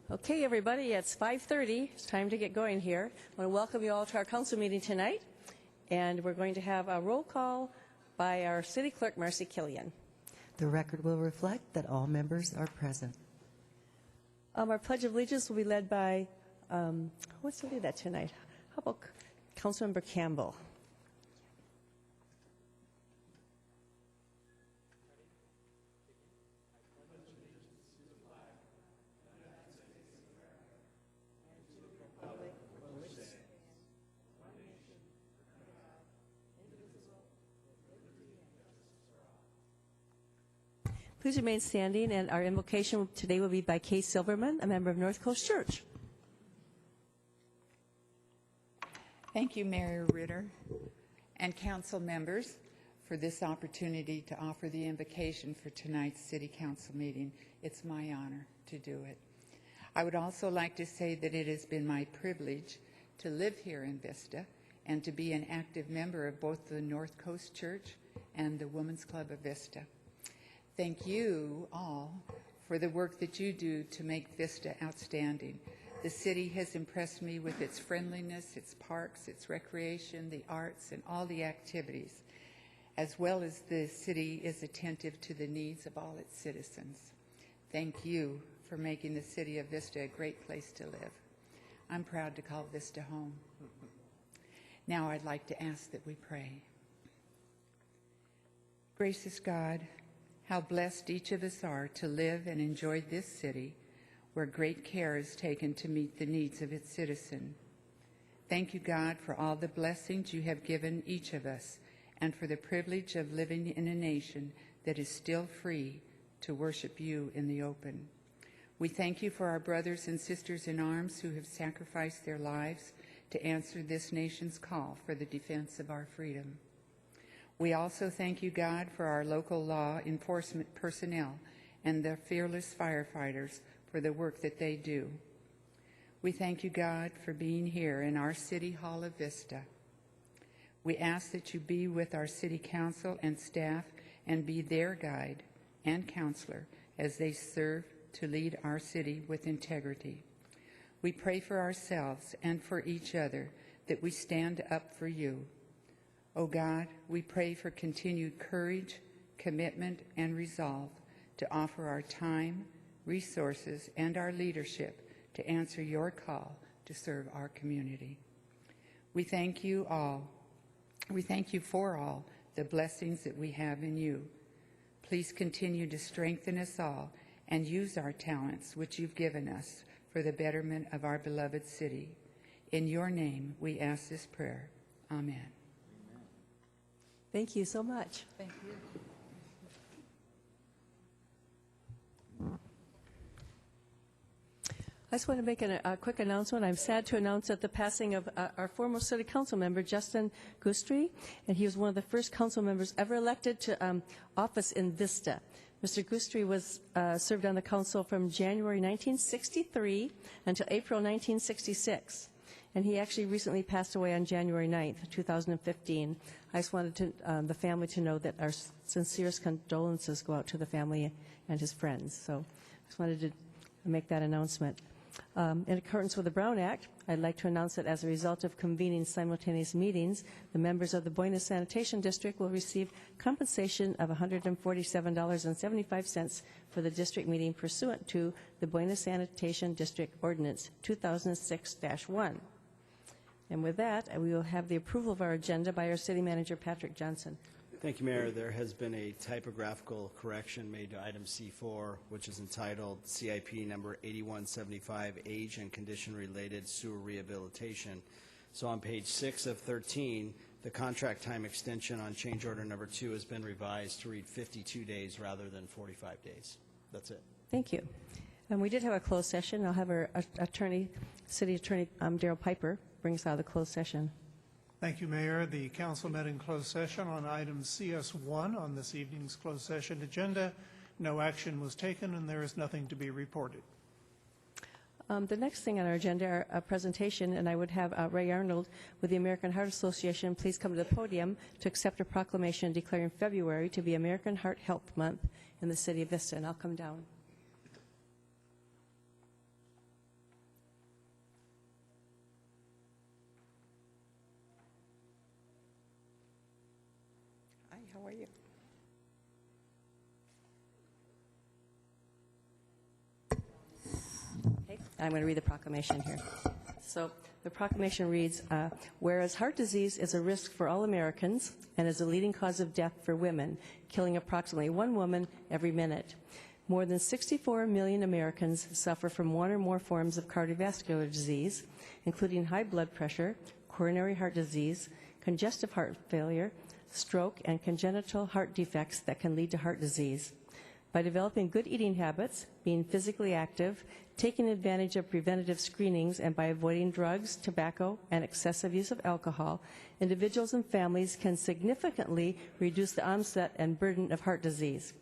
Okay, everybody, it's 5:30. It's time to get going here. I want to welcome you all to our council meeting tonight, and we're going to have a roll call by our city clerk, Marcy Killian. The record will reflect that all members are present. Our Pledge of Allegiance will be led by, what's to do that tonight? How about Councilmember Campbell? Please remain standing, and our invocation today will be by Kay Silverman, a member of North Coast Church. Thank you, Mayor Ritter and council members, for this opportunity to offer the invocation for tonight's City Council meeting. It's my honor to do it. I would also like to say that it has been my privilege to live here in Vista and to be an active member of both the North Coast Church and the Women's Club of Vista. Thank you all for the work that you do to make Vista outstanding. The city has impressed me with its friendliness, its parks, its recreation, the arts, and all the activities, as well as the city is attentive to the needs of all its citizens. Thank you for making the city of Vista a great place to live. I'm proud to call Vista home. Now I'd like to ask that we pray. Gracious God, how blessed each of us are to live and enjoy this city where great care is taken to meet the needs of its citizen. Thank you, God, for all the blessings you have given each of us and for the privilege of living in a nation that is still free to worship you in the open. We thank you for our brothers and sisters in arms who have sacrificed their lives to answer this nation's call for the defense of our freedom. We also thank you, God, for our local law enforcement personnel and the fearless firefighters for the work that they do. We thank you, God, for being here in our City Hall of Vista. We ask that you be with our City Council and staff and be their guide and counselor as they serve to lead our city with integrity. We pray for ourselves and for each other that we stand up for you. Oh God, we pray for continued courage, commitment, and resolve to offer our time, resources, and our leadership to answer your call to serve our community. We thank you all. We thank you for all the blessings that we have in you. Please continue to strengthen us all and use our talents which you've given us for the betterment of our beloved city. In your name we ask this prayer. Amen. Thank you so much. Thank you. I just want to make a quick announcement. I'm sad to announce that the passing of our former city council member, Justin Gustry, and he was one of the first council members ever elected to office in Vista. Mr. Gustry was served on the council from January 1963 until April 1966. And he actually recently passed away on January 9th, 2015. I just wanted the family to know that our sincerest condolences go out to the family and his friends. So I just wanted to make that announcement. In accordance with the Brown Act, I'd like to announce that as a result of convening simultaneous meetings, the members of the Buena Sanitation District will receive compensation of $147.75 for the district meeting pursuant to the Buena Sanitation District Ordinance 2006-1. And with that, we will have the approval of our agenda by our City Manager, Patrick Johnson. Thank you, Mayor. There has been a typographical correction made to item C4, which is entitled CIP number 8175, Age and Condition Related Sewer Rehabilitation. So on page 6 of 13, the contract time extension on change order number 2 has been revised to read 52 days rather than 45 days. That's it. Thank you. And we did have a closed session. I'll have our City Attorney Daryl Piper bring us out of the closed session. Thank you, Mayor. The council met in closed session on item CS1 on this evening's closed session agenda. No action was taken, and there is nothing to be reported. The next thing on our agenda are a presentation, and I would have Ray Arnold with the American Heart Association please come to the podium to accept a proclamation declaring February to be American Heart Health Month in the city of Vista, and I'll come down. How are you? Okay, I'm going to read the proclamation here. So the proclamation reads, whereas heart disease is a risk for all Americans and is a leading cause of death for women, killing approximately 1 woman every minute. More than 64 million Americans suffer from one or more forms of cardiovascular disease, including high blood pressure, coronary heart disease, congestive heart failure, stroke, and congenital heart defects that can lead to heart disease. By developing good eating habits, being physically active, taking advantage of preventative screenings, and by avoiding drugs, tobacco, and excessive use of alcohol, individuals and families can significantly reduce the onset and burden of heart disease.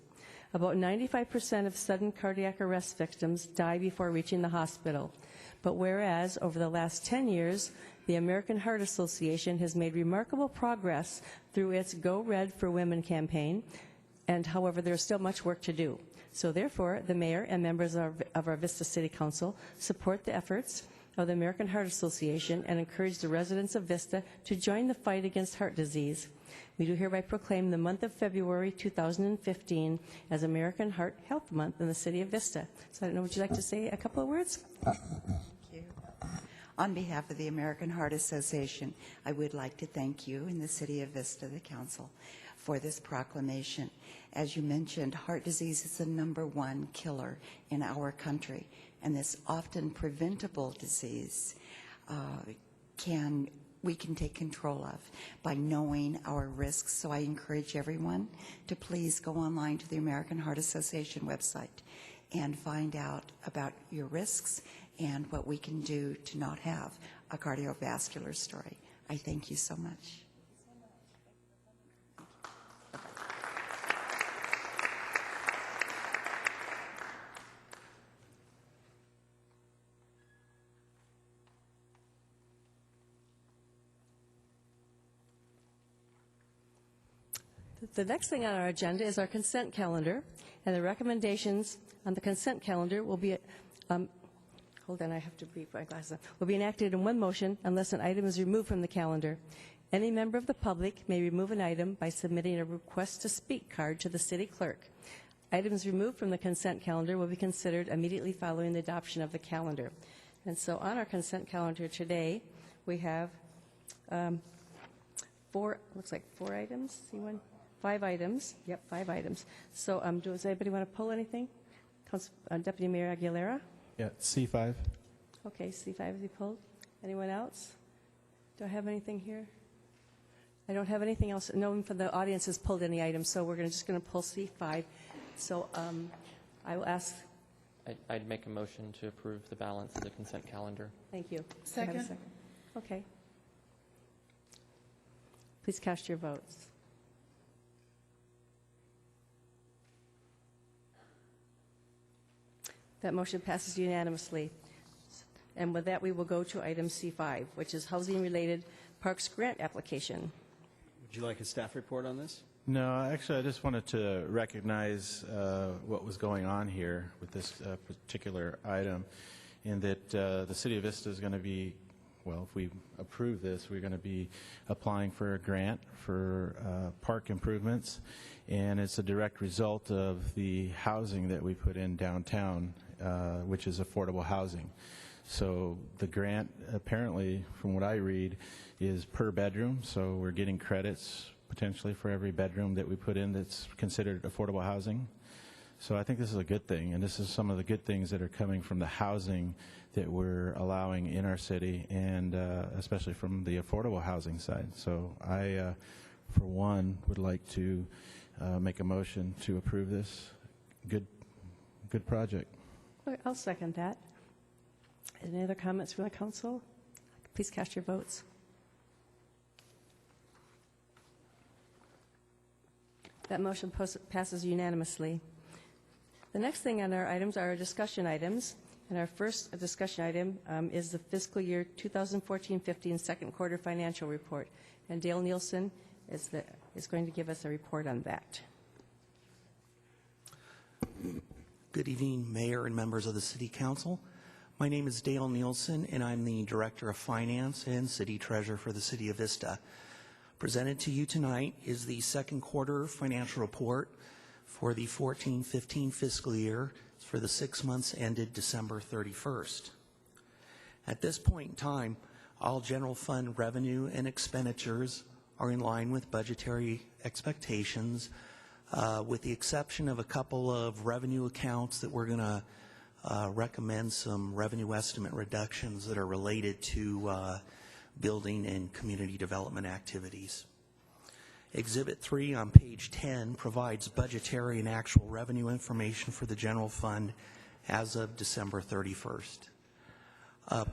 About 95% of sudden cardiac arrest victims die before reaching the hospital. But whereas over the last 10 years, the American Heart Association has made remarkable progress through its Go Red for Women campaign, and however, there's still much work to do. So therefore, the mayor and members of our Vista City Council support the efforts of the American Heart Association and encourage the residents of Vista to join the fight against heart disease. We do hereby proclaim the month of February 2015 as American Heart Health Month in the city of Vista. So I don't know, would you like to say a couple of words? Thank you. On behalf of the American Heart Association, I would like to thank you in the city of Vista, the council, for this proclamation. As you mentioned, heart disease is the #1 killer in our country, and this often preventable disease we can take control of by knowing our risks. So I encourage everyone to please go online to the American Heart Association website and find out about your risks and what we can do to not have a cardiovascular story. I thank you so much. The next thing on our agenda is our consent calendar, and the recommendations on the consent calendar will be, hold on, I have to brief my glasses on, will be enacted in one motion unless an item is removed from the calendar. Any member of the public may remove an item by submitting a request to speak card to the city clerk. Items removed from the consent calendar will be considered immediately following the adoption of the calendar. And so on our consent calendar today, we have looks like 4 items. See one? 5 items. Yep, 5 items. So does anybody want to pull anything? Deputy Mayor Aguilera? Yeah, C5. Okay, C5 is he pulled. Anyone else? Do I have anything here? I don't have anything else. No one from the audience has pulled any items, so we're just going to pull C5. So I will ask. I'd make a motion to approve the balance of the consent calendar. Thank you. Second. Do I have a second? Okay. Please cast your votes. That motion passes unanimously. And with that, we will go to item C5, which is housing-related parks grant application. Would you like a staff report on this? No, actually, I just wanted to recognize what was going on here with this particular item, in that the City of Vista is going to be, well, if we approve this, we're going to be applying for a grant for park improvements, and it's a direct result of the housing that we put in downtown, which is affordable housing. So the grant, apparently, from what I read, is per bedroom, so we're getting credits potentially for every bedroom that we put in that's considered affordable housing. So I think this is a good thing, and this is some of the good things that are coming from the housing that we're allowing in our city, and especially from the affordable housing side. So I, for one, would like to make a motion to approve this. Good project. I'll second that. Any other comments from the council? Please cast your votes. That motion passes unanimously. The next thing on our items are our discussion items. And our first discussion item is the fiscal year 2014-15 second quarter financial report. And Dale Nielsen is going to give us a report on that. Good evening, Mayor and members of the City Council. My name is Dale Nielsen, and I'm the Director of Finance and City Treasurer for the City of Vista. Presented to you tonight is the second quarter financial report for the 14-15 fiscal year for the 6 months ended December 31st. At this point in time, all general fund revenue and expenditures are in line with budgetary expectations, with the exception of a couple of revenue accounts that we're going to recommend some revenue estimate reductions that are related to building and community development activities. Exhibit 3 on page 10 provides budgetary and actual revenue information for the general fund as of December 31st.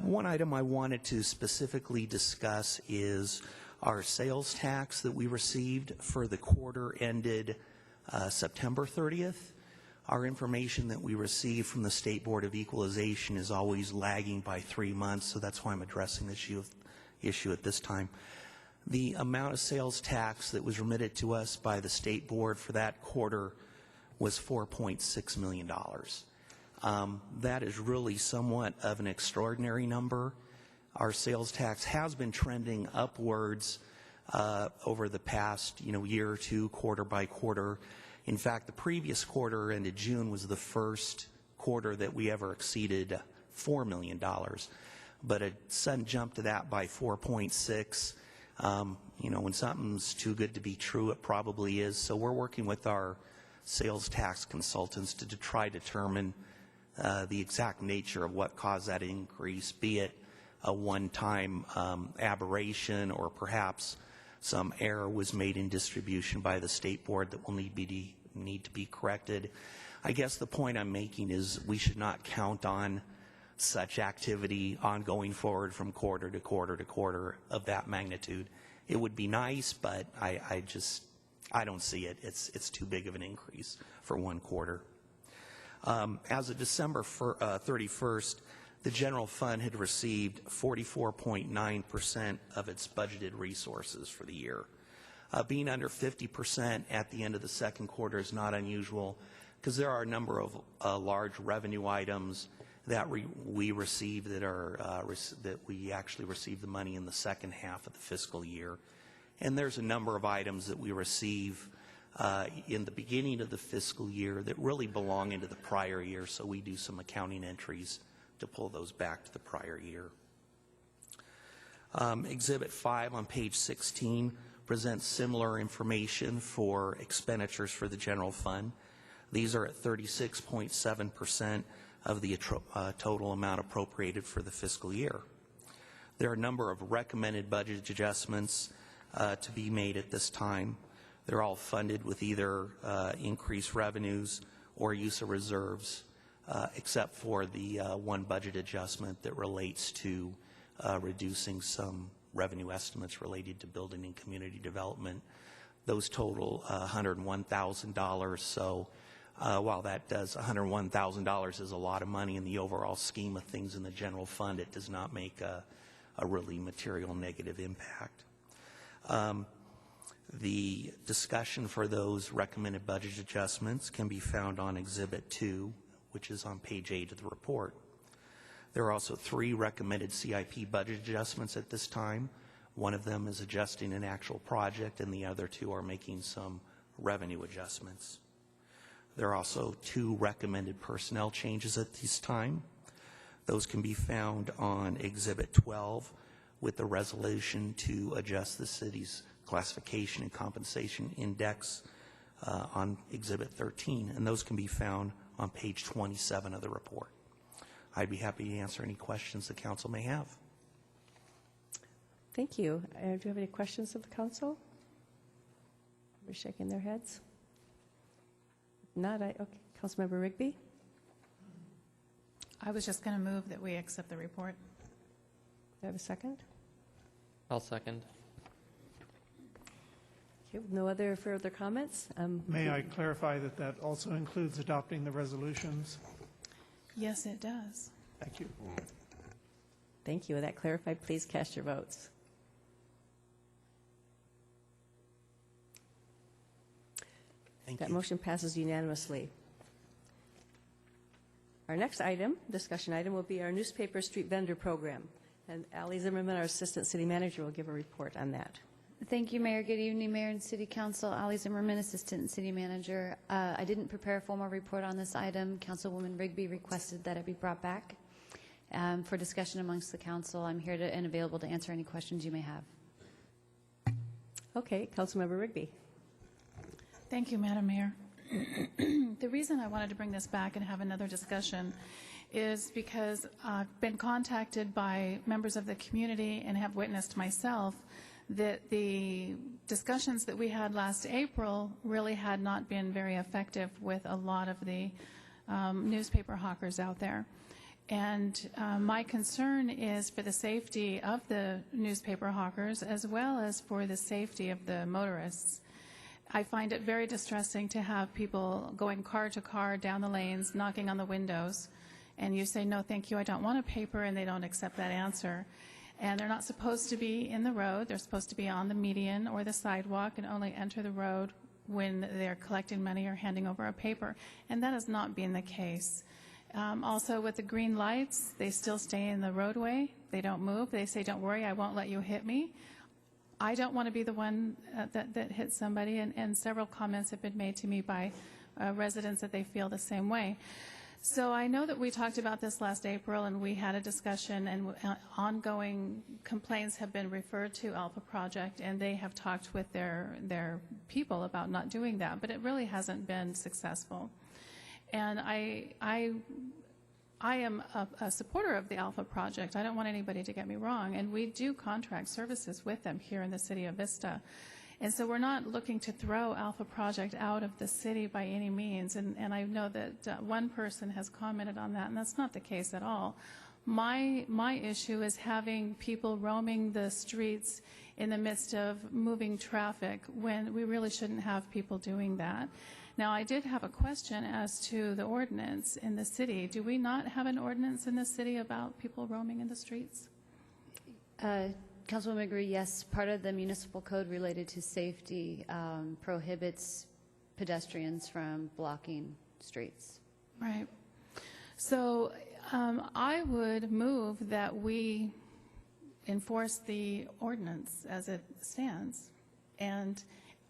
One item I wanted to specifically discuss is our sales tax that we received for the quarter ended September 30th. Our information that we receive from the State Board of Equalization is always lagging by 3 months, so that's why I'm addressing this issue at this time. The amount of sales tax that was remitted to us by the State Board for that quarter was $4.6 million. That is really somewhat of an extraordinary number. Our sales tax has been trending upwards over the past year or two, quarter by quarter. In fact, the previous quarter ended June was the first quarter that we ever exceeded $4 million. But a sudden jump to that by 4.6, when something's too good to be true, it probably is. So we're working with our sales tax consultants to try to determine the exact nature of what caused that increase, be it a one-time aberration or perhaps some error was made in distribution by the State Board that will need to be corrected. I guess the point I'm making is we should not count on such activity ongoing forward from quarter to quarter to quarter of that magnitude. It would be nice, but I don't see it. It's too big of an increase for one quarter. As of December 31st, the general fund had received 44.9% of its budgeted resources for the year. Being under 50% at the end of the second quarter is not unusual because there are a number of large revenue items that we receive that we actually receive the money in the second half of the fiscal year. And there's a number of items that we receive in the beginning of the fiscal year that really belong into the prior year, so we do some accounting entries to pull those back to the prior year. Exhibit 5 on page 16 presents similar information for expenditures for the general fund. These are at 36.7% of the total amount appropriated for the fiscal year. There are a number of recommended budget adjustments to be made at this time. They're all funded with either increased revenues or use of reserves, except for the one budget adjustment that relates to reducing some revenue estimates related to building and community development. Those total $101,000. So while that does $101,000 is a lot of money in the overall scheme of things in the general fund, it does not make a really material negative impact. The discussion for those recommended budget adjustments can be found on Exhibit 2, which is on page 8 of the report. There are also 3 recommended CIP budget adjustments at this time. One of them is adjusting an actual project, and the other 2 are making some revenue adjustments. There are also 2 recommended personnel changes at this time. Those can be found on Exhibit 12 with the resolution to adjust the city's classification and compensation index on Exhibit 13, and those can be found on page 27 of the report. I'd be happy to answer any questions the council may have. Thank you. Do you have any questions of the council? They're shaking their heads. Not. Okay. Councilmember Rigby? I was just going to move that we accept the report. Do I have a second? I'll second. Okay, with no other further comments? May I clarify that that also includes adopting the resolutions? Yes, it does. Thank you. Thank you. With that clarified, please cast your votes. That motion passes unanimously. Our next item, discussion item, will be our newspaper street vendor program. And Allie Zimmerman, our Assistant City Manager, will give a report on that. Thank you, Mayor. Good evening, Mayor and City Council. Ali Zimmerman, Assistant City Manager. I didn't prepare a formal report on this item. Councilwoman Rigby requested that it be brought back for discussion amongst the council. I'm here and available to answer any questions you may have. Okay, Councilmember Rigby. Thank you, Madam Mayor. The reason I wanted to bring this back and have another discussion is because I've been contacted by members of the community and have witnessed myself that the discussions that we had last April really had not been very effective with a lot of the newspaper hawkers out there. And my concern is for the safety of the newspaper hawkers as well as for the safety of the motorists. I find it very distressing to have people going car to car down the lanes, knocking on the windows, and you say, no, thank you, I don't want a paper, and they don't accept that answer. And they're not supposed to be in the road. They're supposed to be on the median or the sidewalk and only enter the road when they're collecting money or handing over a paper. And that has not been the case. Also, with the green lights, they still stay in the roadway. They don't move. They say, don't worry, I won't let you hit me. I don't want to be the one that hits somebody, and several comments have been made to me by residents that they feel the same way. So I know that we talked about this last April, and we had a discussion, and ongoing complaints have been referred to Alpha Project, and they have talked with their people about not doing that, but it really hasn't been successful. And I am a supporter of the Alpha Project. I don't want anybody to get me wrong, and we do contract services with them here in the city of Vista. And so we're not looking to throw Alpha Project out of the city by any means, and I know that one person has commented on that, and that's not the case at all. My issue is having people roaming the streets in the midst of moving traffic when we really shouldn't have people doing that. Now, I did have a question as to the ordinance in the city. Do we not have an ordinance in the city about people roaming in the streets? Councilwoman Agree, yes, part of the municipal code related to safety prohibits pedestrians from blocking streets. Right. So I would move that we enforce the ordinance as it stands, and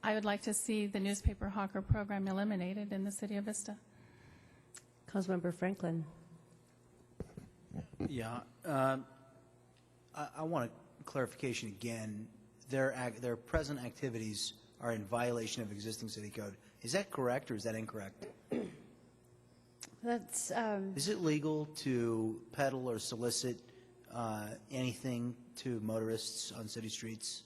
I would like to see the newspaper hawker program eliminated in the city of Vista. Councilmember Franklin. Yeah, I want clarification again. Their present activities are in violation of existing city code. Is that correct or is that incorrect? That's. Is it legal to peddle or solicit anything to motorists on city streets?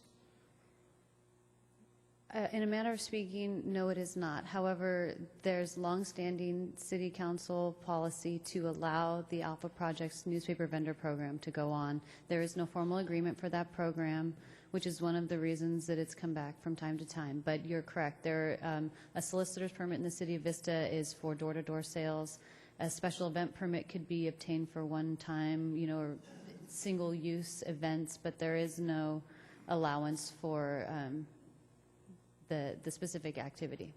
In a manner of speaking, no, it is not. However, there's longstanding city council policy to allow the Alpha Project's newspaper vendor program to go on. There is no formal agreement for that program, which is one of the reasons that it's come back from time to time. But you're correct. A solicitor's permit in the city of Vista is for door-to-door sales. A special event permit could be obtained for one-time, or single-use events, but there is no allowance for the specific activity.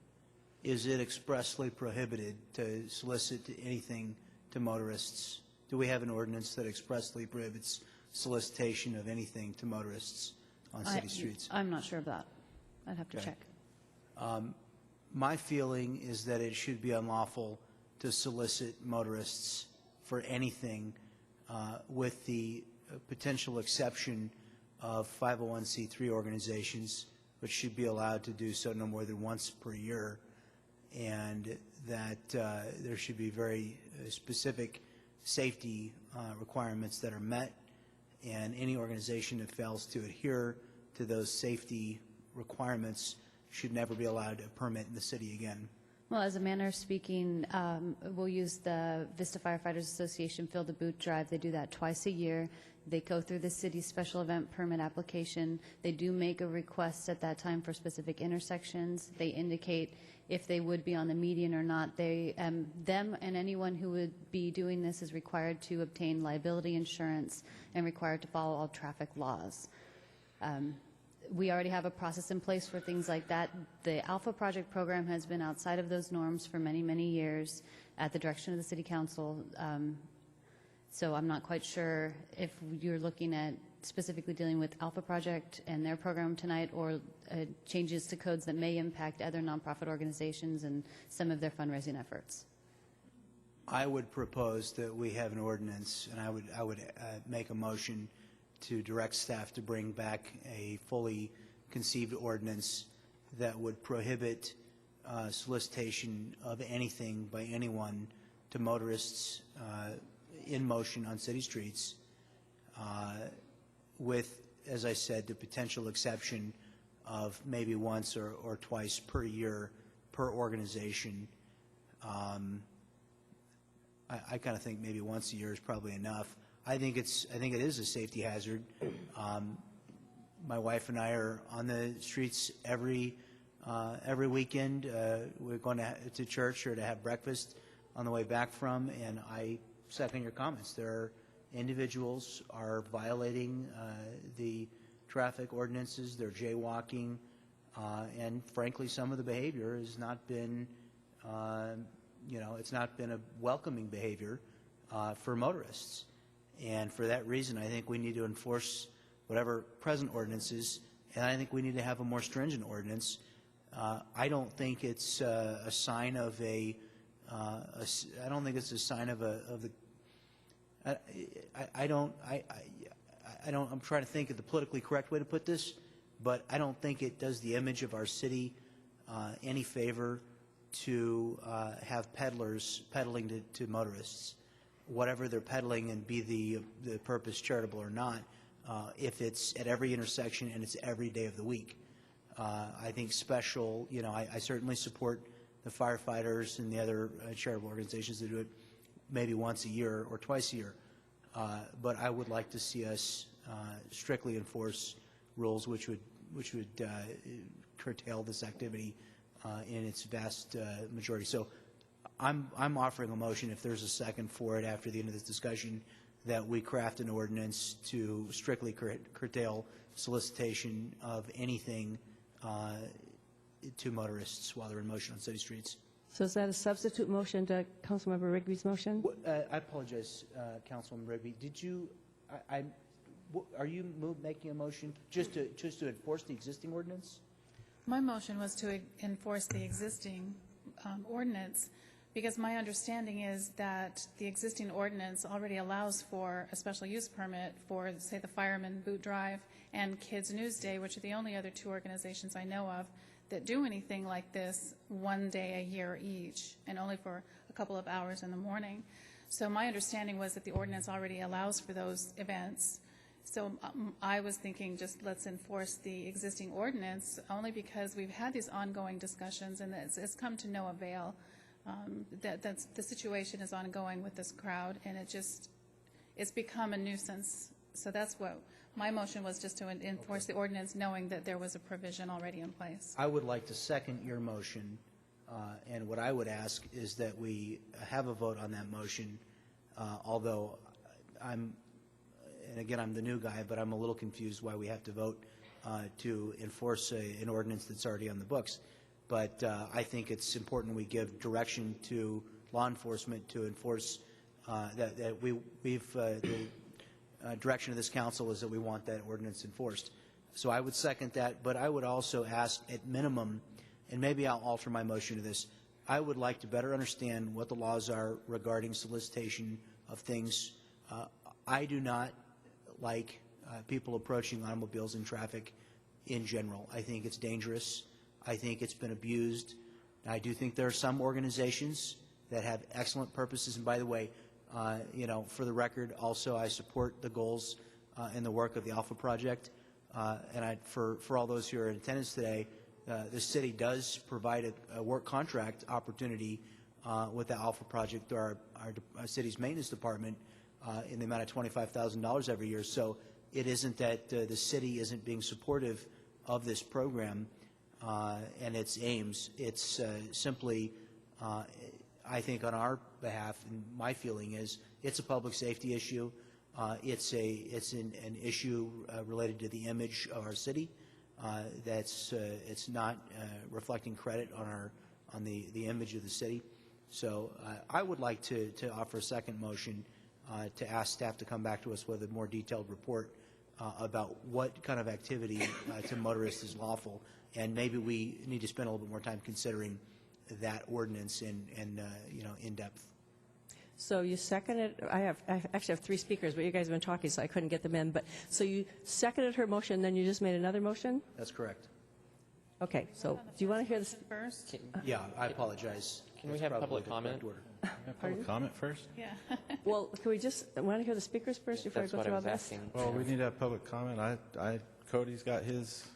Is it expressly prohibited to solicit anything to motorists? Do we have an ordinance that expressly prohibits solicitation of anything to motorists on city streets? I'm not sure of that. I'd have to check. My feeling is that it should be unlawful to solicit motorists for anything with the potential exception of 501c3 organizations, which should be allowed to do so no more than once per year, and that there should be very specific safety requirements that are met, and any organization that fails to adhere to those safety requirements should never be allowed a permit in the city again. Well, as a manner of speaking, we'll use the Vista Firefighters Association Fill the Boot Drive. They do that twice a year. They go through the city's special event permit application. They do make a request at that time for specific intersections. They indicate if they would be on the median or not. Them and anyone who would be doing this is required to obtain liability insurance and required to follow all traffic laws. We already have a process in place for things like that. The Alpha Project program has been outside of those norms for many, many years at the direction of the City Council. So I'm not quite sure if you're looking at specifically dealing with Alpha Project and their program tonight, or changes to codes that may impact other nonprofit organizations and some of their fundraising efforts? I would propose that we have an ordinance, and I would make a motion to direct staff to bring back a fully conceived ordinance that would prohibit solicitation of anything by anyone to motorists in motion on city streets, with, as I said, the potential exception of maybe once or twice per year per organization. I kind of think maybe once a year is probably enough. I think it is a safety hazard. My wife and I are on the streets every weekend. We're going to church or to have breakfast on the way back from, and I second your comments. There are individuals are violating the traffic ordinances. They're jaywalking, and frankly, some of the behavior has not been, it's not been a welcoming behavior for motorists. And for that reason, I think we need to enforce whatever present ordinances, and I think we need to have a more stringent ordinance. I don't think it's a sign of I don't think it's a sign of the. I'm trying to think of the politically correct way to put this, but I don't think it does the image of our city any favor to have peddlers peddling to motorists, whatever they're peddling, and be the purpose charitable or not. If it's at every intersection and it's every day of the week, I think special. I certainly support the firefighters and the other charitable organizations that do it maybe once a year or twice a year. But I would like to see us strictly enforce rules which would curtail this activity in its vast majority. So I'm offering a motion, if there's a second for it after the end of this discussion, that we craft an ordinance to strictly curtail solicitation of anything to motorists while they're in motion on city streets. So is that a substitute motion to Councilmember Rigby's motion? I apologize, Councilwoman Rigby. Did you? Are you making a motion just to enforce the existing ordinance? My motion was to enforce the existing ordinance, because my understanding is that the existing ordinance already allows for a special use permit for, say, the Fireman Boot Drive and Kids Newsday, which are the only other two organizations I know of that do anything like this one day a year each, and only for a couple of hours in the morning. So my understanding was that the ordinance already allows for those events. So I was thinking, just let's enforce the existing ordinance, only because we've had these ongoing discussions and it's come to no avail. The situation is ongoing with this crowd, and it's become a nuisance. So that's what my motion was, just to enforce the ordinance, knowing that there was a provision already in place. I would like to second your motion, and what I would ask is that we have a vote on that motion, although and again, I'm the new guy, but I'm a little confused why we have to vote to enforce an ordinance that's already on the books. But I think it's important we give direction to law enforcement to enforce that the direction of this council is that we want that ordinance enforced. So I would second that, but I would also ask, at minimum, and maybe I'll alter my motion to this, I would like to better understand what the laws are regarding solicitation of things. I do not like people approaching automobiles in traffic in general. I think it's dangerous. I think it's been abused. I do think there are some organizations that have excellent purposes. And by the way, for the record, also I support the goals and the work of the Alpha Project. And for all those who are in attendance today, the city does provide a work contract opportunity with the Alpha Project through our city's maintenance department in the amount of $25,000 every year. So it isn't that the city isn't being supportive of this program and its aims. It's simply, I think, on our behalf, and my feeling is, it's a public safety issue. It's an issue related to the image of our city. It's not reflecting credit on the image of the city. So I would like to offer a second motion to ask staff to come back to us with a more detailed report about what kind of activity to motorists is lawful, and maybe we need to spend a little bit more time considering that ordinance in depth. So you seconded, I actually have three speakers, but you guys have been talking, so I couldn't get them in. But so you seconded her motion, then you just made another motion? That's correct. Okay, so do you want to hear this? First? Yeah, I apologize. Can we That's have probably public the correct comment? order. Public comment first? Yeah. Well, can we just, want to hear the speakers first before I That's go what through I all was this? asking. Well, we need to have public comment. Cody's got his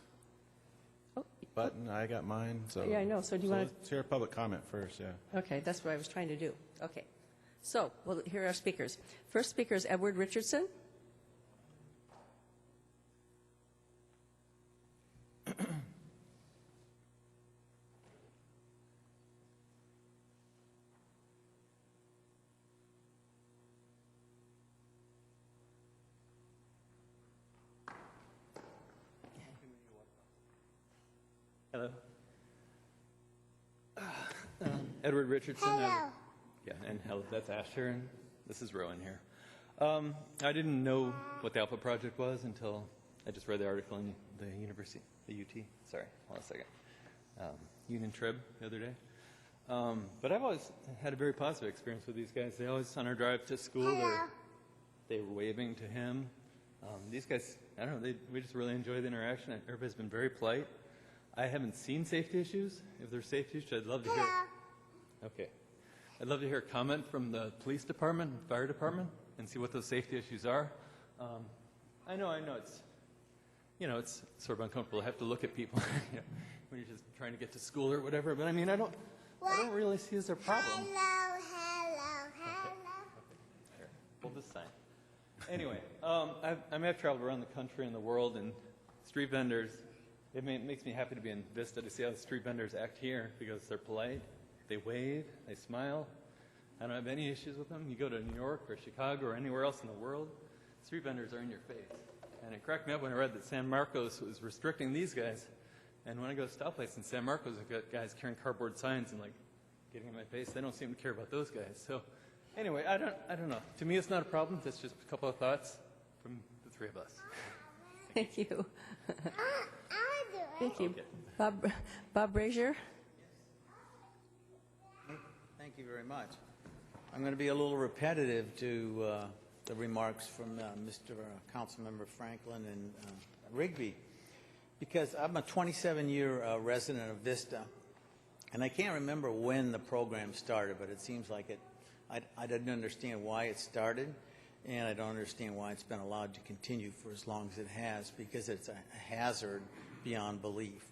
button, I got mine, so. Yeah, I know. So do you want to? Let's hear public comment first, yeah. Okay, that's what I was trying to do. Okay. So, well, here are our speakers. First speaker is Edward Richardson. Hello. Edward Richardson. Hello. Yeah, and hello, that's Asher, and this is Rowan here. I didn't know what the Alpha Project was until I just read the article in the university, the UT, sorry, hold on a second, Union Trib the other day. But I've always had a very positive experience with these guys. They always, on our drive to school, they were waving to him. These guys, I don't know, we just really enjoy the interaction. Everybody's been very polite. I haven't seen safety issues. If there's safety issues, I'd love to hear. Okay. I'd love to hear a comment from the police department, fire department, and see what those safety issues are. I know it's sort of uncomfortable to have to look at people when you're just trying to get to school or whatever. But I mean, I don't really see as a problem. Hello. Here, hold this sign. Anyway, I've traveled around the country and the world, and street vendors. It makes me happy to be in Vista to see how the street vendors act here because they're polite, they wave, they smile. I don't have any issues with them. You go to New York or Chicago or anywhere else in the world, street vendors are in your face. And it cracked me up when I read that San Marcos was restricting these guys. And when I go to stoplights in San Marcos, I've got guys carrying cardboard signs and getting in my face. They don't seem to care about those guys. So anyway, I don't know. To me, it's not a problem. That's just a couple of thoughts from the three of us. Thank you. Thank you. Bob Brazier. Thank you very much. I'm going to be a little repetitive to the remarks from Mr. Councilmember Franklin and Rigby, because I'm a 27-year resident of Vista, and I can't remember when the program started, but it seems like I didn't understand why it started, and I don't understand why it's been allowed to continue for as long as it has, because it's a hazard beyond belief.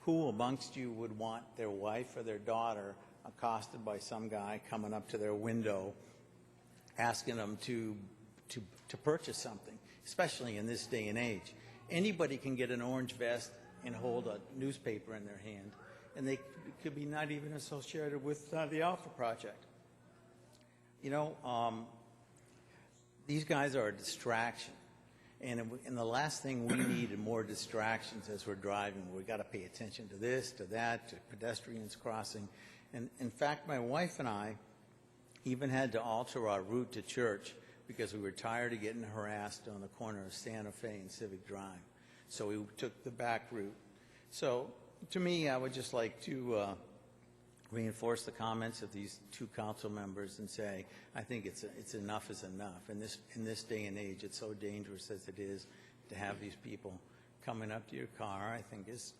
Who amongst you would want their wife or their daughter accosted by some guy coming up to their window asking them to purchase something, especially in this day and age? Anybody can get an orange vest and hold a newspaper in their hand, and they could be not even associated with the Alpha Project. You know, these guys are a distraction. And the last thing we need are more distractions as we're driving. We've got to pay attention to this, to that, to pedestrians crossing. And in fact, my wife and I even had to alter our route to church because we were tired of getting harassed on the corner of Santa Fe and Civic Drive. So we took the back route. So to me, I would just like to reinforce the comments of these two council members and say, I think it's enough is enough. In this day and age, it's so dangerous as it is to have these people coming up to your car, I think is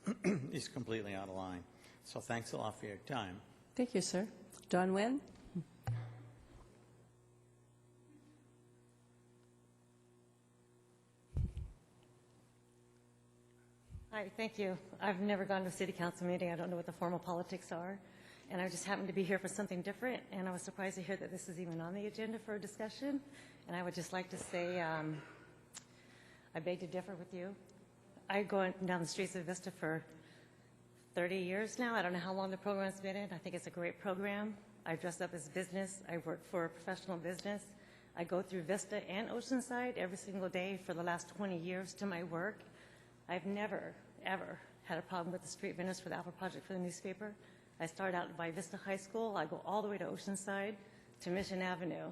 completely out of line. So thanks a lot for your time. Thank you, sir. Don Nguyen. Hi, thank you. I've never gone to a city council meeting. I don't know what the formal politics are. And I just happened to be here for something different, and I was surprised to hear that this is even on the agenda for a discussion. And I would just like to say I beg to differ with you. I go down the streets of Vista for 30 years now. I don't know how long the program's been in. I think it's a great program. I dress up as business. I work for a professional business. I go through Vista and Oceanside every single day for the last 20 years to my work. I've never, ever had a problem with the street vendors for the Alpha Project for the newspaper. I start out by Vista High School. I go all the way to Oceanside to Mission Avenue.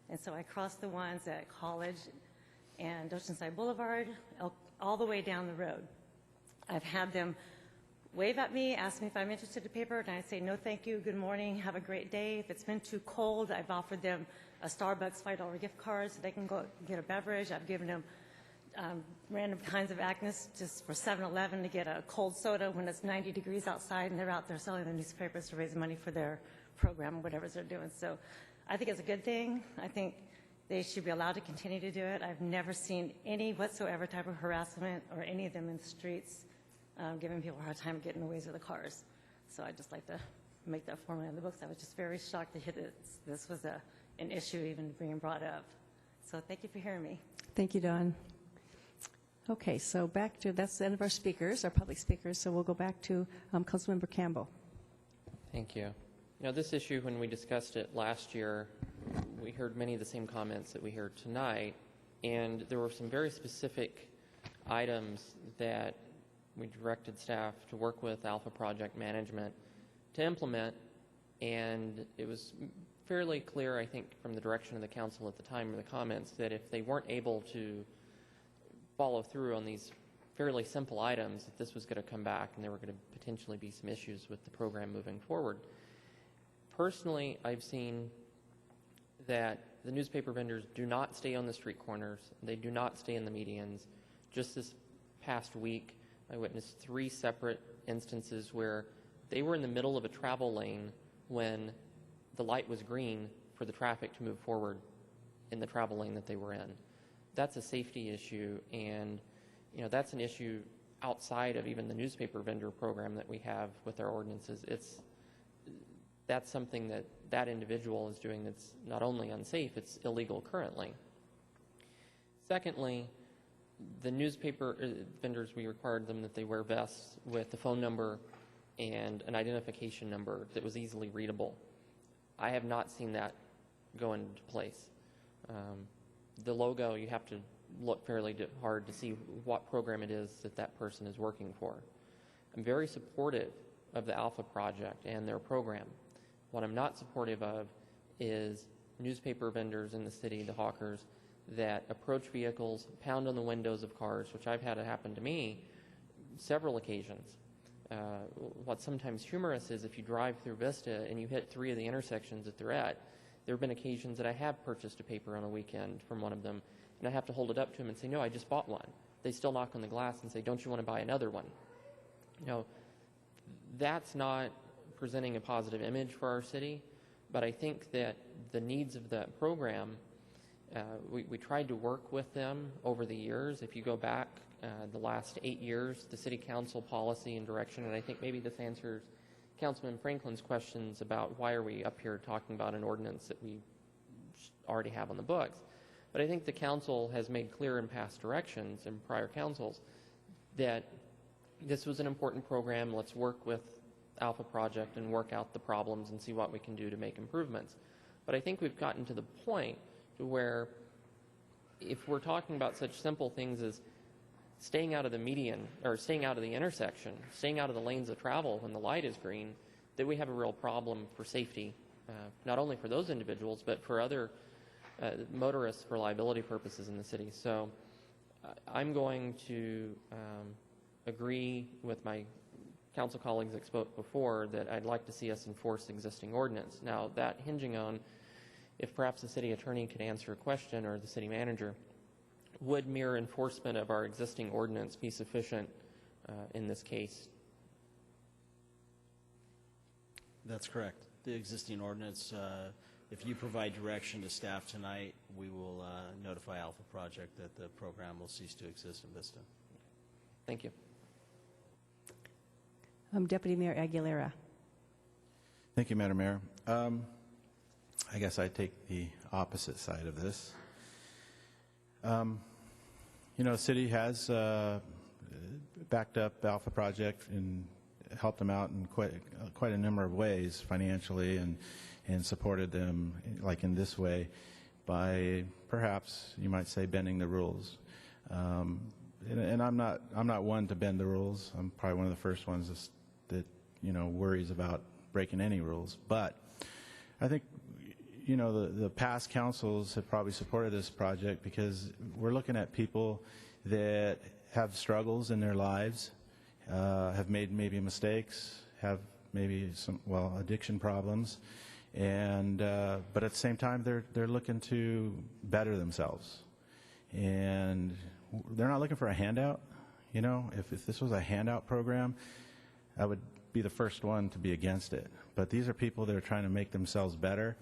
And so I cross the ones at College and Oceanside Boulevard, all the way down the road. I've had them wave at me, ask me if I'm interested in paper, and I say, no, thank you, good morning, have a great day. If it's been too cold, I've offered them a Starbucks $5 gift card so they can go get a beverage. I've given them random kinds of Agnes just for 7-Eleven to get a cold soda when it's 90 degrees outside, and they're out there selling their newspapers to raise money for their program, whatever they're doing. So I think it's a good thing. I think they should be allowed to continue to do it. I've never seen any whatsoever type of harassment or any of them in the streets giving people a hard time getting in the ways of the cars. So I'd just like to make that formally on the books. I was just very shocked to hear that this was an issue even being brought up. So thank you for hearing me. Thank you, Dawn. Okay, so back to, that's the end of our speakers, our public speakers, so we'll go back to Councilmember Campbell. Thank you. You know, this issue, when we discussed it last year, we heard many of the same comments that we heard tonight, and there were some very specific items that we directed staff to work with Alpha Project Management to implement, and it was fairly clear, I think, from the direction of the council at the time of the comments, that if they weren't able to follow through on these fairly simple items, that this was going to come back and there were going to potentially be some issues with the program moving forward. Personally, I've seen that the newspaper vendors do not stay on the street corners. They do not stay in the medians. Just this past week, I witnessed 3 separate instances where they were in the middle of a travel lane when the light was green for the traffic to move forward in the travel lane that they were in. That's a safety issue, and you know, that's an issue outside of even the newspaper vendor program that we have with our ordinances. That's something that that individual is doing that's not only unsafe, it's illegal currently. Secondly, the newspaper vendors, we required them that they wear vests with a phone number and an identification number that was easily readable. I have not seen that go into place. The logo, you have to look fairly hard to see what program it is that that person is working for. I'm very supportive of the Alpha Project and their program. What I'm not supportive of is newspaper vendors in the city, the hawkers, that approach vehicles, pound on the windows of cars, which I've had it happen to me several occasions. What's sometimes humorous is if you drive through Vista and you hit 3 of the intersections that they're at, there have been occasions that I have purchased a paper on a weekend from one of them, and I have to hold it up to them and say, no, I just bought one. They still knock on the glass and say, don't you want to buy another one? You know, that's not presenting a positive image for our city, but I think that the needs of that program, we tried to work with them over the years. If you go back the last 8 years, the city council policy and direction, and I think maybe this answers Councilman Franklin's questions about why are we up here talking about an ordinance that we already have on the books. But I think the council has made clear in past directions and prior councils that this was an important program. Let's work with Alpha Project and work out the problems and see what we can do to make improvements. But I think we've gotten to the point to where if we're talking about such simple things as staying out of the median, or staying out of the intersection, staying out of the lanes of travel when the light is green, that we have a real problem for safety, not only for those individuals, but for other motorists for liability purposes in the city. So I'm going to agree with my council colleagues that spoke before that I'd like to see us enforce existing ordinance. Now, that hinging on if perhaps the city attorney could answer a question, or the city manager, would mere enforcement of our existing ordinance be sufficient in this case? That's correct. The existing ordinance, if you provide direction to staff tonight, we will notify Alpha Project that the program will cease to exist in Vista. Thank you. Deputy Mayor Aguilera. Thank you, Madam Mayor. I guess I take the opposite side of this. You know, the city has backed up Alpha Project and helped them out in quite a number of ways financially, and supported them like in this way by perhaps you might say bending the rules. And I'm not one to bend the rules. I'm probably one of the first ones that worries about breaking any rules. But I think you know, the past councils have probably supported this project because we're looking at people that have struggles in their lives, have made maybe mistakes, have maybe some, well, addiction problems, and but at the same time they're looking to better themselves, and they're not looking for a handout. You know, if this was a handout program, I would be the first one to be against it. But these are people that are trying to make themselves better,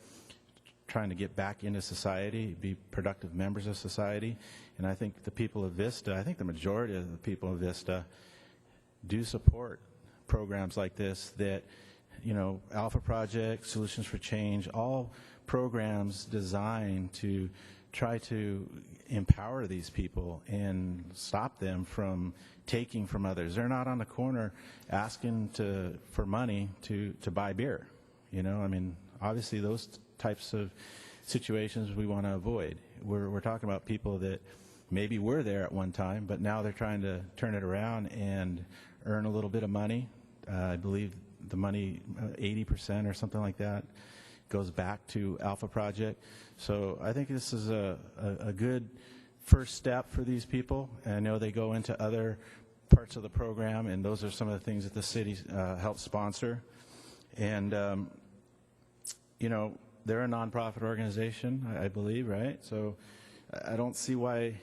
trying to get back into society, be productive members of society. And I think the people of Vista, I think the majority of the people of Vista do support programs like this that, you know, Alpha Project, Solutions for Change, all programs designed to try to empower these people and stop them from taking from others. They're not on the corner asking for money to buy beer. You know, I mean, obviously those types of situations we want to avoid. We're talking about people that maybe were there at one time, but now they're trying to turn it around and earn a little bit of money. I believe the money, 80% or something like that, goes back to Alpha Project. So I think this is a good first step for these people. And I know they go into other parts of the program, and those are some of the things that the city helps sponsor. And, you know, they're a nonprofit organization, I believe, right? So I don't see why,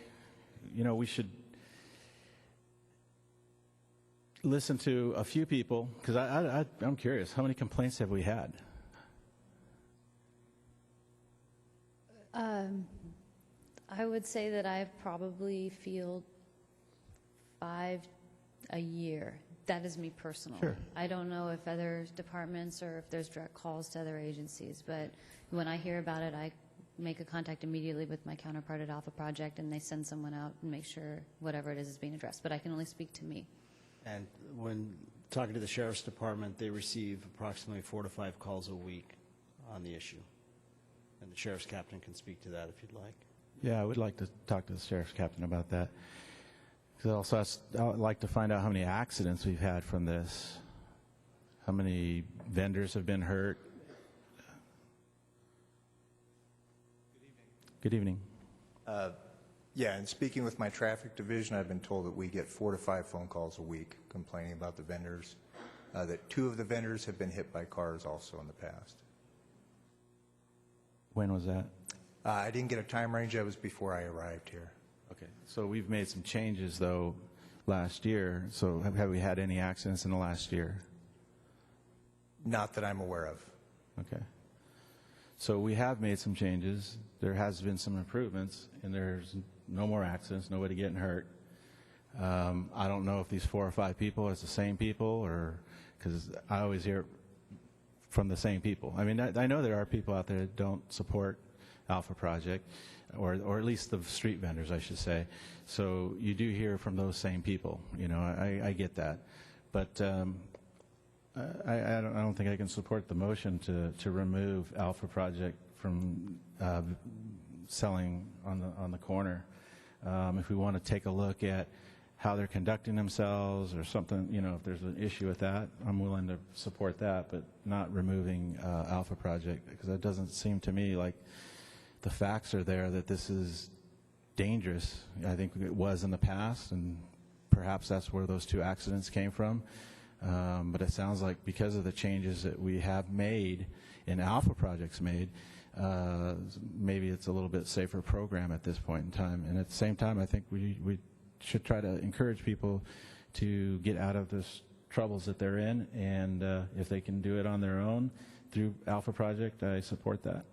you know, we should listen to a few people, because I'm curious, how many complaints have we had? I would say that I probably feel 5 a year. That is me personally. Sure. I don't know if other departments or if there's direct calls to other agencies, but when I hear about it, I make a contact immediately with my counterpart at Alpha Project, and they send someone out and make sure whatever it is being addressed. But I can only speak to me. And when talking to the Sheriff's Department, they receive approximately 4 to 5 calls a week on the issue. And the Sheriff's Captain can speak to that if you'd like. Yeah, I would like to talk to the Sheriff's Captain about that. Because also, I'd like to find out how many accidents we've had from this, how many vendors have been hurt. Good evening. Yeah, and speaking with my traffic division, I've been told that we get 4 to 5 phone calls a week complaining about the vendors, that 2 of the vendors have been hit by cars also in the past. When was that? I didn't get a time range. That was before I arrived here. Okay, so we've made some changes, though, last year. So have we had any accidents in the last year? Not that I'm aware of. Okay. So we have made some changes. There has been some improvements, and there's no more accidents, nobody getting hurt. I don't know if these 4 or 5 people is the same people, or because I always hear from the same people. I mean, I know there are people out there that don't support Alpha Project, or at least the street vendors, I should say. So you do hear from those same people. You know, I get that, but I don't think I can support the motion to remove Alpha Project from selling on the corner. If we want to take a look at how they're conducting themselves or something, you know, if there's an issue with that, I'm willing to support that, but not removing Alpha Project, because that doesn't seem to me like the facts are there that this is dangerous. I think it was in the past, and perhaps that's where those 2 accidents came from. But it sounds like because of the changes that we have made and Alpha Project's made, maybe it's a little bit safer program at this point in time. And at the same time, I think we should try to encourage people to get out of the troubles that they're in, and if they can do it on their own through Alpha Project, I support that.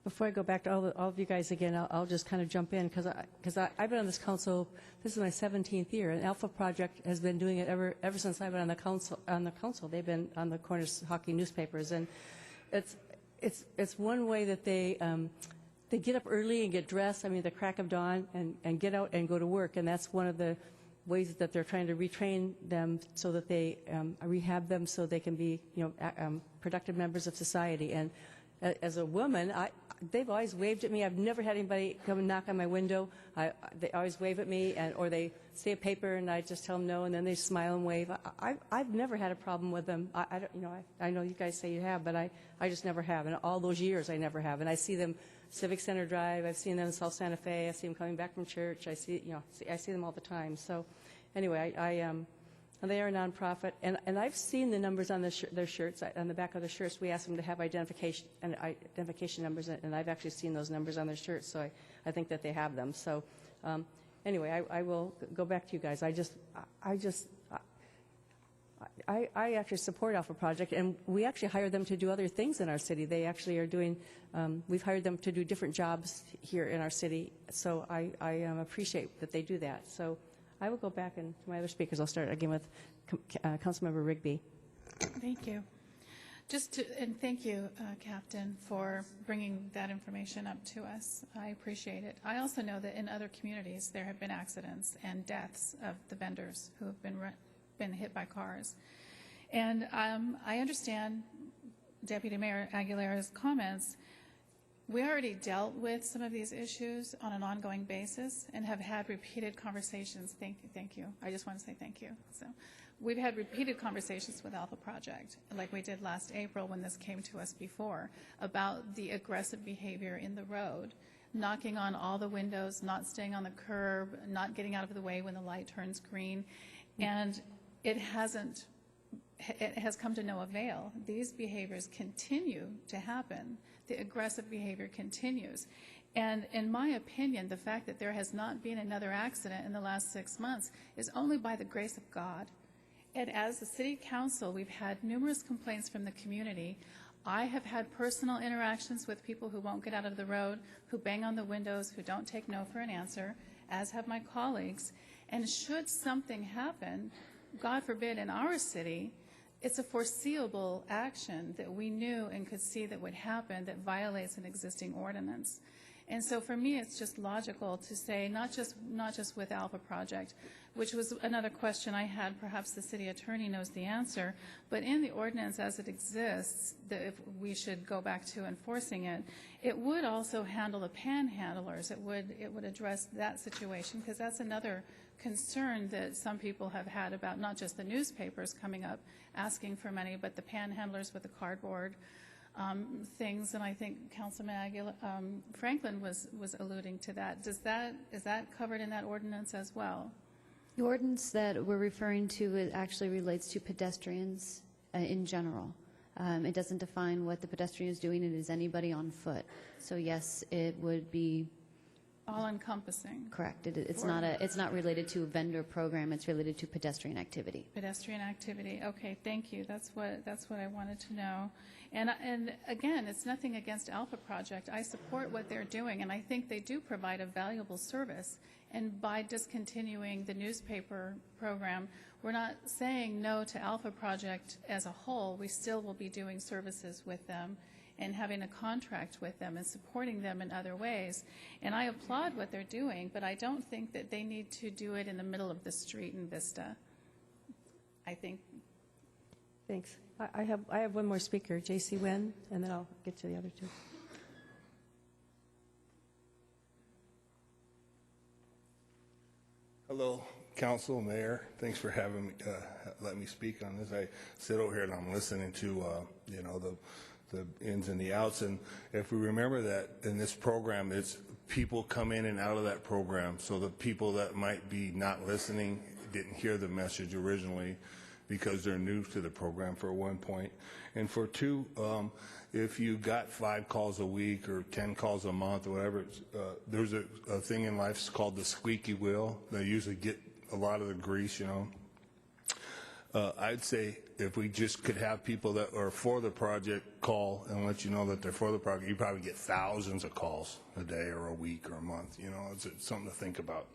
Before I go back to all of you guys again, I'll just kind of jump in because I've been on this council. This is my 17th year, and Alpha Project has been doing it ever since I've been on the council. They've been on the corners hawking newspapers, and it's one way that they get up early and get dressed. I mean, the crack of dawn, and get out and go to work, and that's one of the ways that they're trying to retrain them so that they rehab them so they can be, you know, productive members of society. And as a woman, they've always waved at me. I've never had anybody come and knock on my window. They always wave at me, or they see a paper and I just tell them no, and then they smile and wave. I've never had a problem with them. I know you guys say you have, but I just never have. And all those years, I never have. And I see them Civic Center Drive. I've seen them in South Santa Fe. I see them coming back from church. I see them all the time. So, anyway, they are a nonprofit, and I've seen the numbers on their shirts, on the back of their shirts. We ask them to have identification numbers, and I've actually seen those numbers on their shirts, so I think that they have them. So, anyway, I will go back to you guys. I actually support Alpha Project, and we actually hire them to do other things in our city. They actually are doing, we've hired them to do different jobs here in our city, so I appreciate that they do that. So I will go back and to my other speakers. I'll start again with Councilmember Rigby. Thank you. And thank you, Captain, for bringing that information up to us. I appreciate it. I also know that in other communities there have been accidents and deaths of the vendors who have been hit by cars. And I understand Deputy Mayor Aguilera's comments. We already dealt with some of these issues on an ongoing basis and have had repeated conversations. Thank you. I just want to say thank you. So, we've had repeated conversations with Alpha Project, like we did last April when this came to us before, about the aggressive behavior in the road, knocking on all the windows, not staying on the curb, not getting out of the way when the light turns green, and it has come to no avail. These behaviors continue to happen. The aggressive behavior continues. And in my opinion, the fact that there has not been another accident in the last 6 months is only by the grace of God. And as the City Council, we've had numerous complaints from the community. I have had personal interactions with people who won't get out of the road, who bang on the windows, who don't take no for an answer, as have my colleagues. And should something happen, God forbid, in our city, it's a foreseeable action that we knew and could see that would happen that violates an existing ordinance. And so for me, it's just logical to say, not just with Alpha Project, which was another question I had, perhaps the city attorney knows the answer, but in the ordinance as it exists, that if we should go back to enforcing it, it would also handle the panhandlers. It would address that situation, because that's another concern that some people have had about not just the newspapers coming up asking for money, but the panhandlers with the cardboard things. And I think Councilman Franklin was alluding to that. Is that covered in that ordinance as well? The ordinance that we're referring to, it actually relates to pedestrians in general. It doesn't define what the pedestrian is doing. It is anybody on foot. So yes, it would be all-encompassing. Correct. It's not related to a vendor program. It's related to pedestrian activity. Pedestrian activity. Okay, thank you. That's what I wanted to know. And again, it's nothing against Alpha Project. I support what they're doing, and I think they do provide a valuable service. And by discontinuing the newspaper program, we're not saying no to Alpha Project as a whole. We still will be doing services with them and having a contract with them and supporting them in other ways. And I applaud what they're doing, but I don't think that they need to do it in the middle of the street in Vista. I think. Thanks. I have one more speaker, J.C. Wen, and then I'll get to the other two. Hello, Council, Mayor. Thanks for having me, let me speak on this. I sit over here and I'm listening to, the ins and the outs. And if we remember that in this program, it's people come in and out of that program. So the people that might be not listening didn't hear the message originally because they're new to the program, for one point. And for two, if you got 5 calls a week or 10 calls a month or whatever, there's a thing in life called the squeaky wheel. They usually get a lot of the grease, I'd say if we just could have people that are for the project call and let you know that they're for the project, you probably get thousands of calls a day or a week or a month. It's something to think about.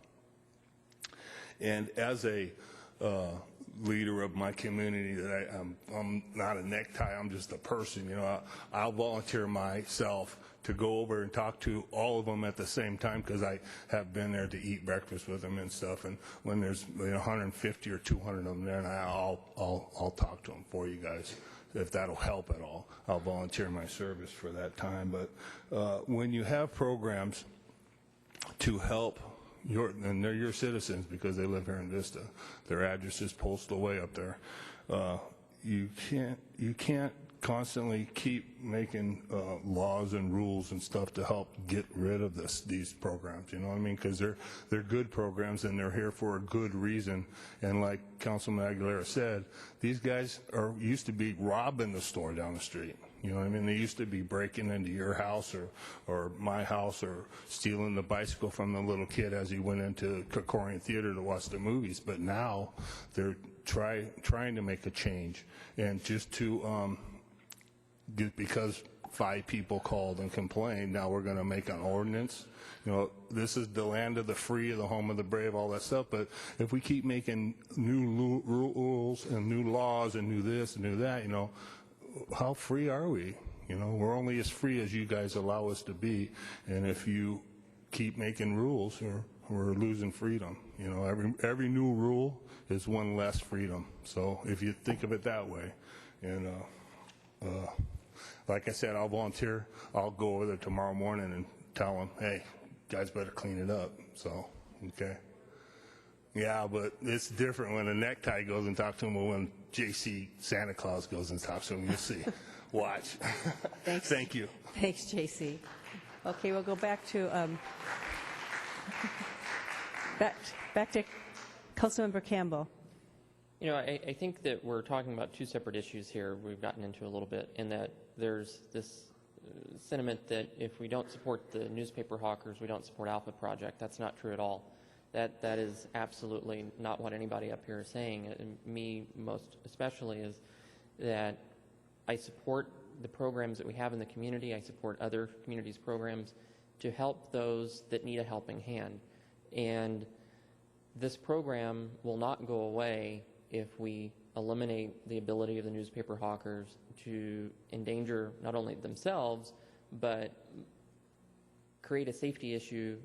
And as a leader of my community that I'm not a necktie, I'm just a person, you know. I'll volunteer myself to go over and talk to all of them at the same time because I have been there to eat breakfast with them and stuff. And when there's 150 or 200 of them there, and I'll talk to them for you guys. If that'll help at all, I'll volunteer my service for that time. But when you have programs to help and they're your citizens because they live here in Vista, their address is posted away up there. You can't constantly keep making laws and rules and stuff to help get rid of these programs, you know what I mean? Because they're good programs and they're here for a good reason. And like Councilman Aguilera said, these guys used to be robbing the store down the street. You know what I mean? They used to be breaking into your house or my house or stealing the bicycle from the little kid as he went into Krikorian Theater to watch the movies. But now they're trying to make a change. And just to because 5 people called and complained, now we're going to make an ordinance. You know, this is the land of the free, the home of the brave, all that stuff. But if we keep making new rules and new laws and new this and new that, you know, how free are we? You know, we're only as free as you guys allow us to be. And if you keep making rules, we're losing freedom. You know, every new rule is one less freedom. So if you think of it that way, and like I said, I'll volunteer. I'll go over there tomorrow morning and tell them, hey, guys better clean it up. So, okay. Yeah, but it's different when a necktie goes and talks to him, or when JC Santa Claus goes and talks to him. You'll see. Watch. Thanks. Thank you. Thanks, JC. Okay, we'll go back to back to Councilmember Campbell. You know, I think that we're talking about two separate issues here we've gotten into a little bit, in that there's this sentiment that if we don't support the newspaper hawkers, we don't support Alpha Project. That's not true at all. That is absolutely not what anybody up here is saying, and me most especially, is that I support the programs that we have in the community. I support other communities' programs to help those that need a helping hand. And this program will not go away if we eliminate the ability of the newspaper hawkers to endanger not only themselves, but create a safety issue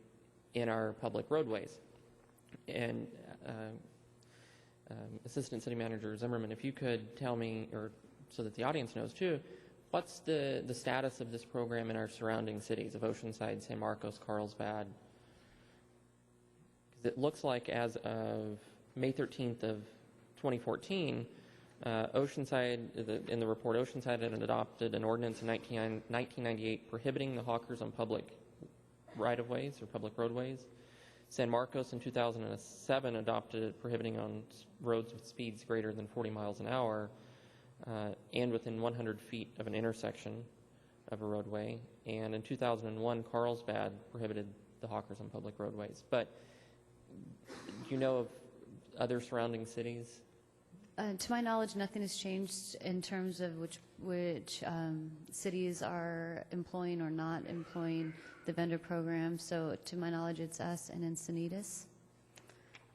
in our public roadways. And Assistant City Manager Zimmerman, if you could tell me, or so that the audience knows too, what's the status of this program in our surrounding cities of Oceanside, San Marcos, Carlsbad? Because it looks like as of May 13th of 2014, Oceanside, in the report, Oceanside had adopted an ordinance in 1998 prohibiting the hawkers on public right-of-ways or public roadways. San Marcos in 2007 adopted it prohibiting on roads with speeds greater than 40 miles an hour and within 100 feet of an intersection of a roadway. And in 2001, Carlsbad prohibited the hawkers on public roadways. But do you know of other surrounding cities? To my knowledge, nothing has changed in terms of which cities are employing or not employing the vendor program. So to my knowledge, it's us and Encinitas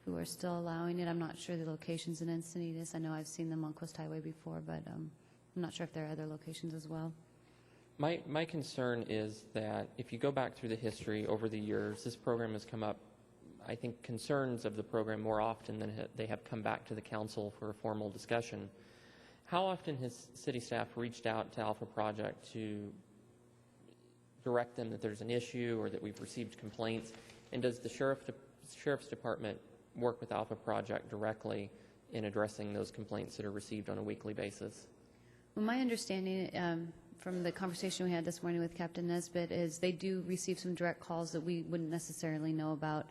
who are still allowing it. I'm not sure the locations in Encinitas. I know I've seen them on Coast Highway before, but I'm not sure if there are other locations as well. My concern is that if you go back through the history over the years, this program has come up, I think, concerns of the program more often than they have come back to the council for a formal discussion. How often has city staff reached out to Alpha Project to direct them that there's an issue or that we've received complaints? And does the sheriff's department work with Alpha Project directly in addressing those complaints that are received on a weekly basis? Well, my understanding from the conversation we had this morning with Captain Nesbitt is they do receive some direct calls that we wouldn't necessarily know about.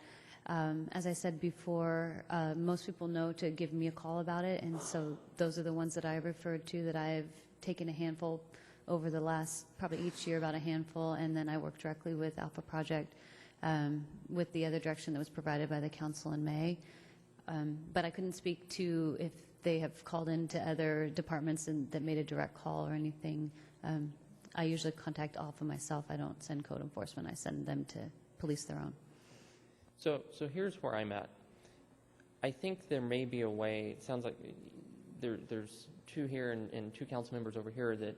As I said before, most people know to give me a call about it, and so those are the ones that I referred to, that I've taken a handful over the last, probably each year about a handful, and then I work directly with Alpha Project with the other direction that was provided by the council in May. But I couldn't speak to if they have called into other departments and that made a direct call or anything. I usually contact Alpha myself. I don't send code enforcement. I send them to police their own. So here's where I'm at. I think there may be a way. It sounds like there's two here and two council members over here that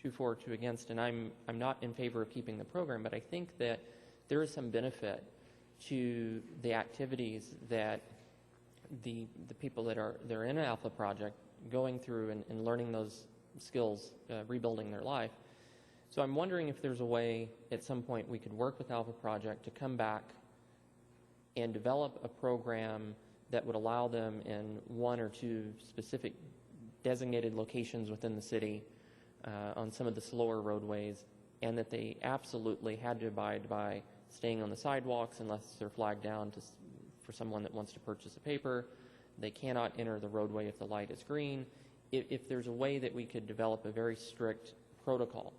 2 for, 2 against, and I'm not in favor of keeping the program, but I think that there is some benefit to the activities that the people that are in an Alpha project going through and learning those skills, rebuilding their life. So I'm wondering if there's a way at some point we could work with Alpha Project to come back and develop a program that would allow them in 1 or 2 specific designated locations within the city on some of the slower roadways, and that they absolutely had to abide by staying on the sidewalks unless they're flagged down for someone that wants to purchase a paper. They cannot enter the roadway if the light is green. If there's a way that we could develop a very strict protocol.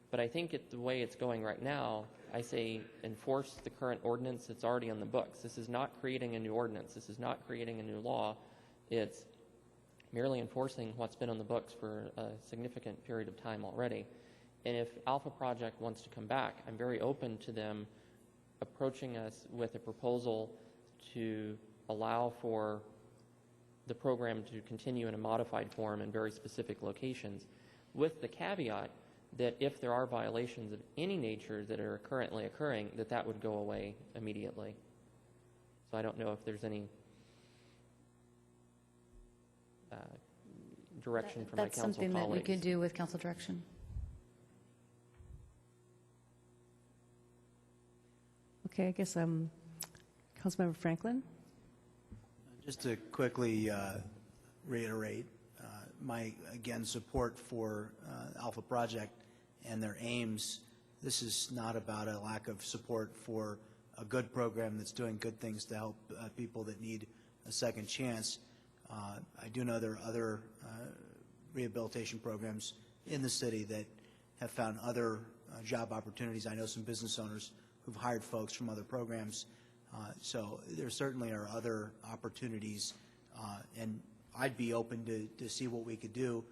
But I think the way it's going right now, I say enforce the current ordinance that's already on the books. This is not creating a new ordinance. This is not creating a new law. It's merely enforcing what's been on the books for a significant period of time already. And if Alpha Project wants to come back, I'm very open to them approaching us with a proposal to allow for the program to continue in a modified form in very specific locations, with the caveat that if there are violations of any nature that are currently occurring, that would go away immediately. So I don't know if there's any direction from my That's council something that we colleagues. could do with council direction. Okay, I guess Councilmember Franklin. Just to quickly reiterate my, again, support for Alpha Project and their aims. This is not about a lack of support for a good program that's doing good things to help people that need a second chance. I do know there are other rehabilitation programs in the city that have found other job opportunities. I know some business owners who've hired folks from other programs. So there certainly are other opportunities, and I'd be open to see what we could do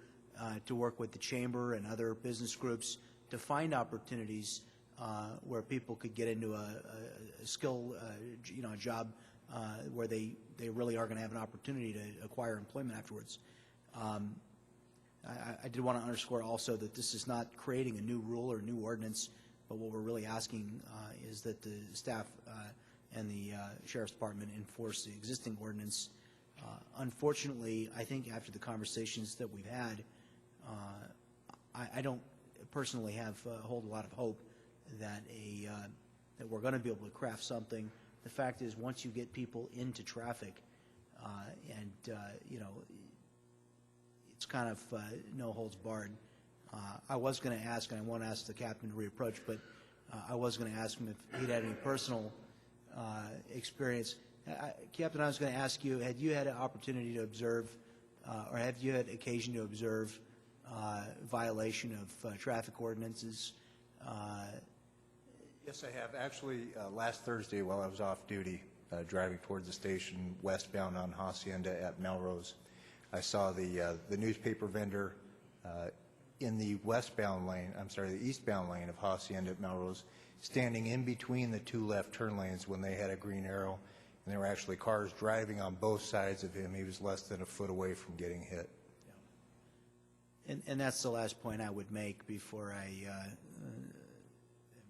to work with the chamber and other business groups to find opportunities where people could get into a skill, a job where they really are going to have an opportunity to acquire employment afterwards. I did want to underscore also that this is not creating a new rule or new ordinance, but what we're really asking is that the staff and the Sheriff's Department enforce the existing ordinance. Unfortunately, I think after the conversations that we've had, I don't personally hold a lot of hope that that we're going to be able to craft something. The fact is, once you get people into traffic, it's kind of no holds barred. I was going to ask, and I won't ask the captain to reapproach, but I was going to ask him if he'd had any personal experience. Captain, I was going to ask you, had you had an opportunity to observe, or have you had occasion to observe violation of traffic ordinances? Yes, I have. Actually, last Thursday while I was off duty, driving towards the station westbound on Hacienda at Melrose, I saw the newspaper vendor in the eastbound lane of Hacienda at Melrose, standing in between the 2 left turn lanes when they had a green arrow, and there were actually cars driving on both sides of him. He was less than a foot away from getting hit. And that's the last point I would make before I am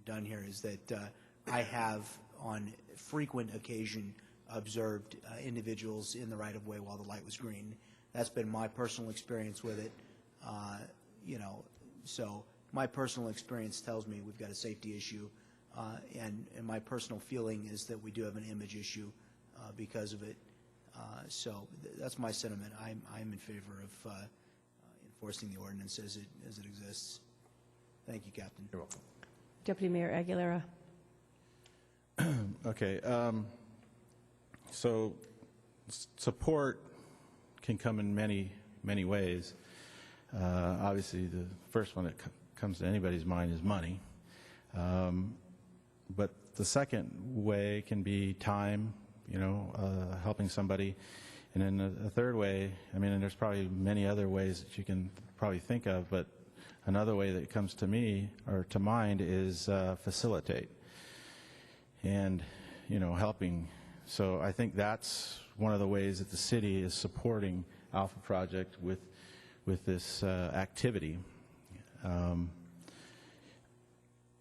done here, is that I have on frequent occasion observed individuals in the right-of-way while the light was green. That's been my personal experience with it. So my personal experience tells me we've got a safety issue, and my personal feeling is that we do have an image issue because of it. So that's my sentiment. I'm in favor of enforcing the ordinance as it exists. Thank you, Captain. You're welcome. Deputy Mayor Aguilera. Okay. So support can come in many, many ways. Obviously, the first one that comes to anybody's mind is money. But the second way can be time, helping somebody. And then a third way, and there's probably many other ways that you can probably think of, but another way that comes to me or to mind is facilitate. And, helping So I think that's one of the ways that the city is supporting Alpha Project with this activity.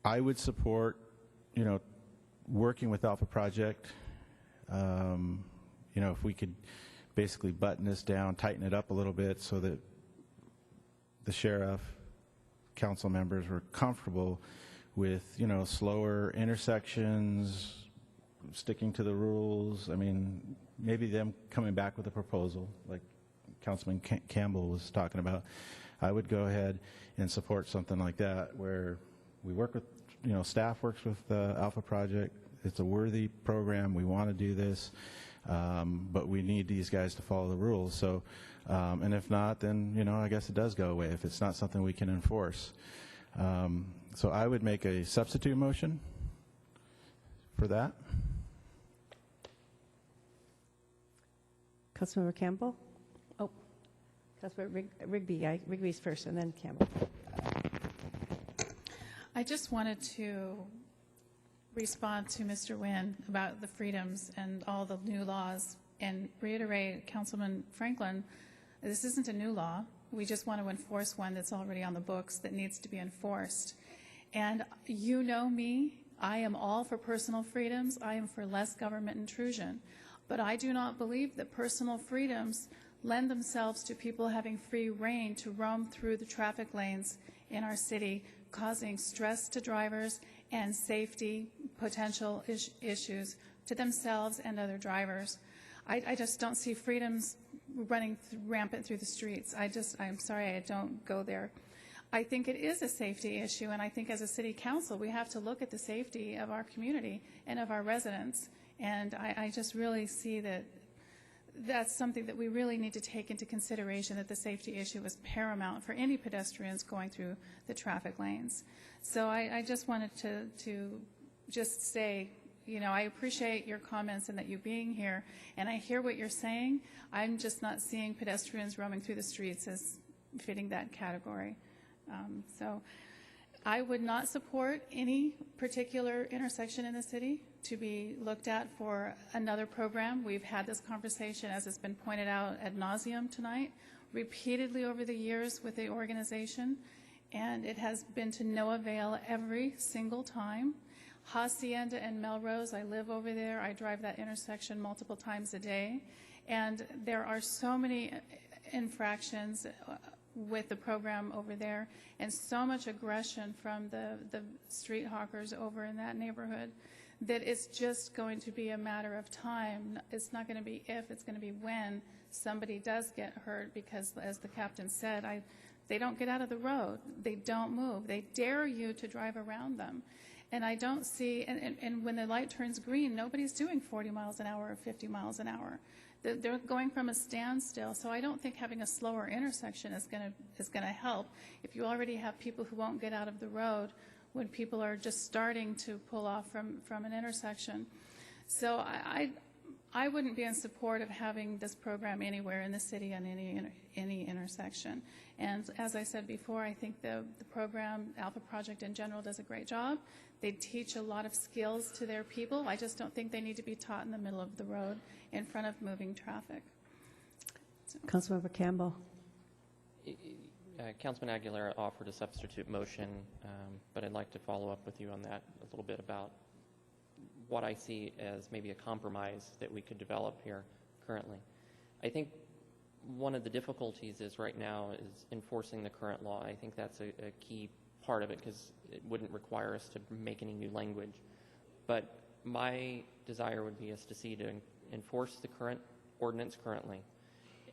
I would support, working with Alpha Project. If we could basically button this down, tighten it up a little bit so that the sheriff, council members were comfortable with, slower intersections, sticking to the rules. I mean, maybe them coming back with a proposal, like Councilman Campbell was talking about. I would go ahead and support something like that, where we work with, staff works with Alpha Project. It's a worthy program. We want to do this, but we need these guys to follow the rules. So, and if not, then, I guess it does go away if it's not something we can enforce. So I would make a substitute motion for that. Councilmember Campbell? Oh, Councilmember Rigby. Rigby's first, and then Campbell. I just wanted to respond to Mr. Nguyen about the freedoms and all the new laws and reiterate, Councilman Franklin, this isn't a new law. We just want to enforce one that's already on the books that needs to be enforced. And you know me, I am all for personal freedoms. I am for less government intrusion. But I do not believe that personal freedoms lend themselves to people having free rein to roam through the traffic lanes in our city, causing stress to drivers and safety potential issues to themselves and other drivers. I just don't see freedoms running rampant through the streets. I'm sorry, I don't go there. I think it is a safety issue, and I think as a city council, we have to look at the safety of our community and of our residents. And I just really see that that's something that we really need to take into consideration, that the safety issue is paramount for any pedestrians going through the traffic lanes. So I just wanted to just say, I appreciate your comments and that you being here, and I hear what you're saying. I'm just not seeing pedestrians roaming through the streets as fitting that category. So I would not support any particular intersection in the city to be looked at for another program. We've had this conversation, as it's been pointed out ad nauseum tonight, repeatedly over the years with the organization, and it has been to no avail every single time. Hacienda and Melrose, I live over there. I drive that intersection multiple times a day, and there are so many infractions with the program over there, and so much aggression from the street hawkers over in that neighborhood, that it's just going to be a matter of time. It's not going to be if, it's going to be when somebody does get hurt, because, as the captain said, they don't get out of the road. They don't move. They dare you to drive around them. And I don't see, and when the light turns green, nobody's doing 40 miles an hour or 50 miles an hour. They're going from a standstill. So I don't think having a slower intersection is going to help if you already have people who won't get out of the road when people are just starting to pull off from an intersection. So I wouldn't be in support of having this program anywhere in the city on any intersection. And as I said before, I think the program, Alpha Project in general, does a great job. They teach a lot of skills to their people. I just don't think they need to be taught in the middle of the road in front of moving traffic. Councilmember Campbell. Councilman Aguilera offered a substitute motion, but I'd like to follow up with you on that a little bit about what I see as maybe a compromise that we could develop here currently. I think one of the difficulties is right now is enforcing the current law. I think that's a key part of it, because it wouldn't require us to make any new language. But my desire would be us to see to enforce the current ordinance currently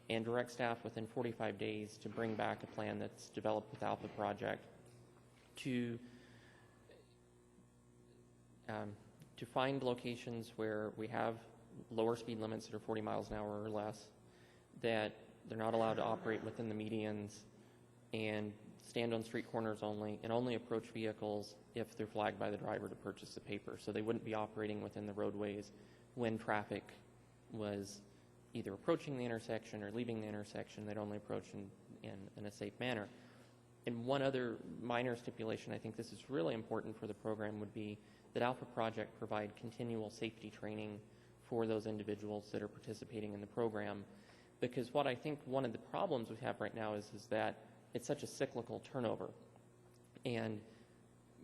and direct staff within 45 days to bring back a plan that's developed with Alpha Project to find locations where we have lower speed limits that are 40 miles an hour or less, that they're not allowed to operate within the medians, and stand on street corners only, and only approach vehicles if they're flagged by the driver to purchase the paper. So they wouldn't be operating within the roadways when traffic was either approaching the intersection or leaving the intersection. They'd only approach in a safe manner. And one other minor stipulation, I think this is really important for the program, would be that Alpha Project provide continual safety training for those individuals that are participating in the program. Because what I think one of the problems we have right now is that it's such a cyclical turnover. And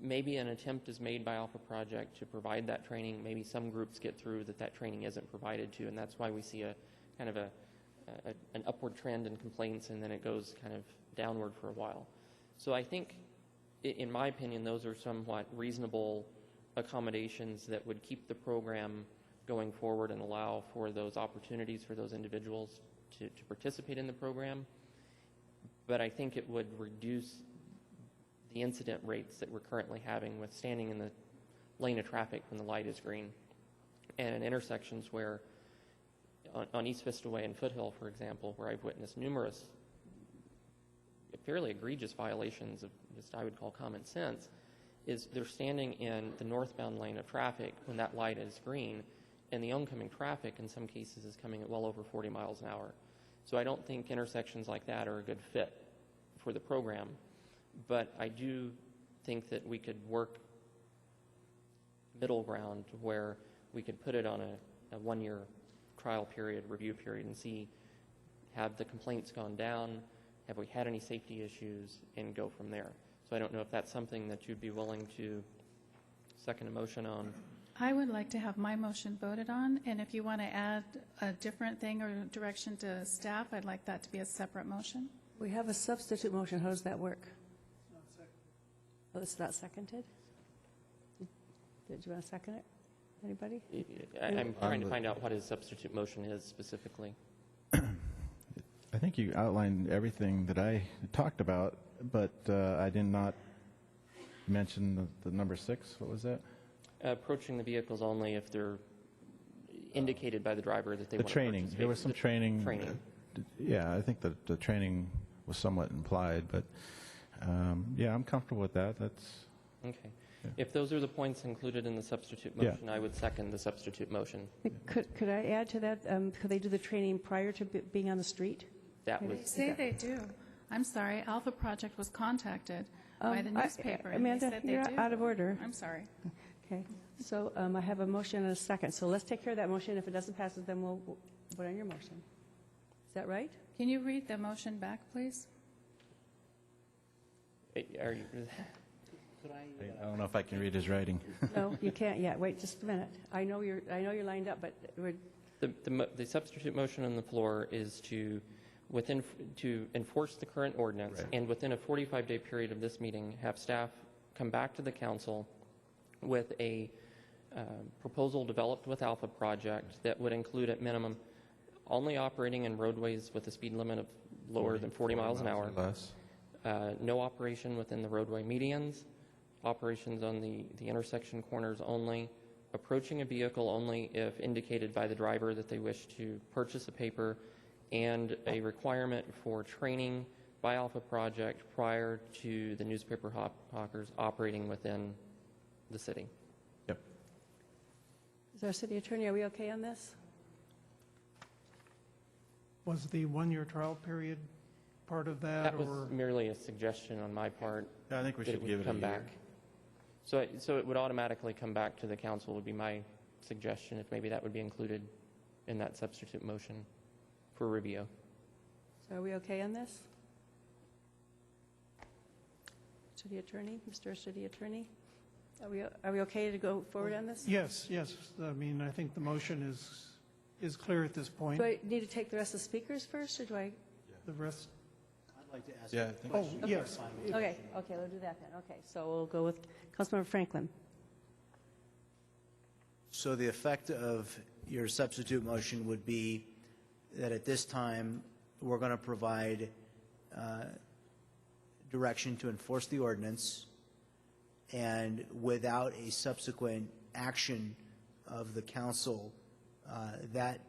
maybe an attempt is made by Alpha Project to provide that training. Maybe some groups get through that training isn't provided to, and that's why we see a kind of an upward trend in complaints, and then it goes kind of downward for a while. So I think, in my opinion, those are somewhat reasonable accommodations that would keep the program going forward and allow for those opportunities for those individuals to participate in the program. But I think it would reduce the incident rates that we're currently having with standing in the lane of traffic when the light is green. And in intersections where, on East Vista Way and Foothill, for example, where I've witnessed numerous fairly egregious violations of just I would call common sense, is they're standing in the northbound lane of traffic when that light is green, and the oncoming traffic in some cases is coming at well over 40 miles an hour. So I don't think intersections like that are a good fit for the program, but I do think that we could work middle ground where we could put it on a one-year trial period, review period, and see, have the complaints gone down, have we had any safety issues, and go from there. So I don't know if that's something that you'd be willing to second a motion on. I would like to have my motion voted on, and if you want to add a different thing or direction to staff, I'd like that to be a separate motion. We have a substitute motion. How does that work? Oh, it's not seconded? Did you want to second it? Anybody? I'm trying to find out what his substitute motion is specifically. I think you outlined everything that I talked about, but I did not mention the number 6. What was that? Approaching the vehicles only if they're indicated by the driver that they The want training. to There was some training. Training. Yeah, I think that the training was somewhat implied, but yeah, I'm comfortable with that. That's okay. Yeah. If those are the points included in the substitute motion, I would second the substitute motion. Could I add to that? Could they do the training prior to being on the street? That They was say they do. I'm sorry, Alpha Project was contacted by the newspaper, and Amanda, they said they you're do. out of order. I'm sorry. Okay, so I have a motion and a second. So let's take care of that motion. If it doesn't pass, then we'll vote on your motion. Is that right? Can you read the motion back, please? Are you, I don't know if I can read his writing. No, you can't yet. Wait just a minute. I know you're lined up, but the substitute motion on the floor is to enforce the current ordinance, Right. and within a 45-day period of this meeting, have staff come back to the council with a proposal developed with Alpha Project that would include at minimum only operating in roadways with a speed limit of lower than 40 miles an hour, Less. no operation within the roadway medians, operations on the intersection corners only, approaching a vehicle only if indicated by the driver that they wish to purchase a paper, and a requirement for training by Alpha Project prior to the newspaper hawkers operating within the city. Yep. is our city attorney, are we okay on this? Was the one-year trial period part of that? That was or merely a suggestion on my part. I think we that should would give it a come year. back. So it would automatically come back to the council would be my suggestion, if maybe that would be included in that substitute motion for review. So are we okay on this? City attorney, Mr. City Attorney? Are we okay to go forward on this? Yes, yes. I mean, I think the motion is clear at this point. Do I need to take the rest of the speakers first, or do I? The rest, I'd like to ask. Yeah, I think oh, yes. Okay, we'll do that then. Okay, so we'll go with Councilmember Franklin. So the effect of your substitute motion would be that at this time, we're going to provide direction to enforce the ordinance, and without a subsequent action of the council, that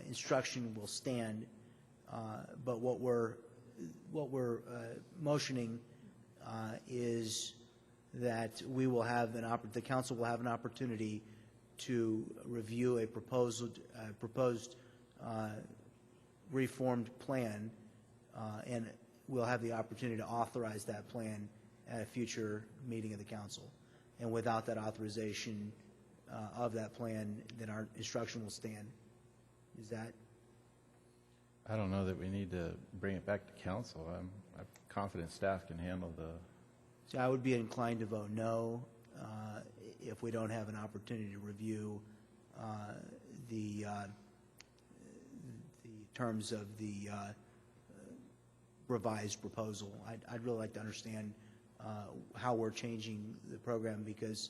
instruction will stand. But what we're motioning is that we will have the council will have an opportunity to review a proposed reformed plan, and we'll have the opportunity to authorize that plan at a future meeting of the council. And without that authorization, of that plan, then our instruction will stand. Is that? I don't know that we need to bring it back to council. I'm confident staff can handle the. So I would be inclined to vote no if we don't have an opportunity to review the terms of the revised proposal. I'd really like to understand how we're changing the program, because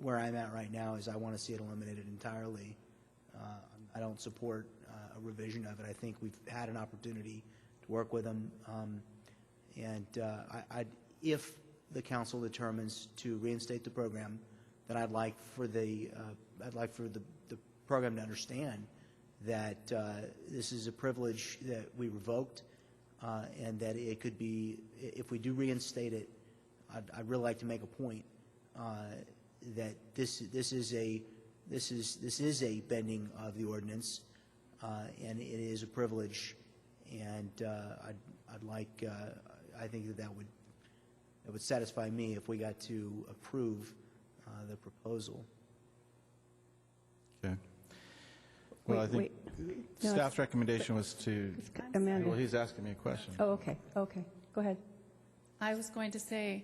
where I'm at right now is I want to see it eliminated entirely. I don't support a revision of it. I think we've had an opportunity to work with them, and if the council determines to reinstate the program, then I'd like for the program to understand that this is a privilege that we revoked, and that it could be, if we do reinstate it, I'd really like to make a point that this is a bending of the ordinance, and it is a privilege, and I'd like I think that would satisfy me if we got to approve the proposal. Okay. Well, I think staff's recommendation was to. Amanda. Well, he's asking me a question. Oh, okay. Okay. Go ahead. I was going to say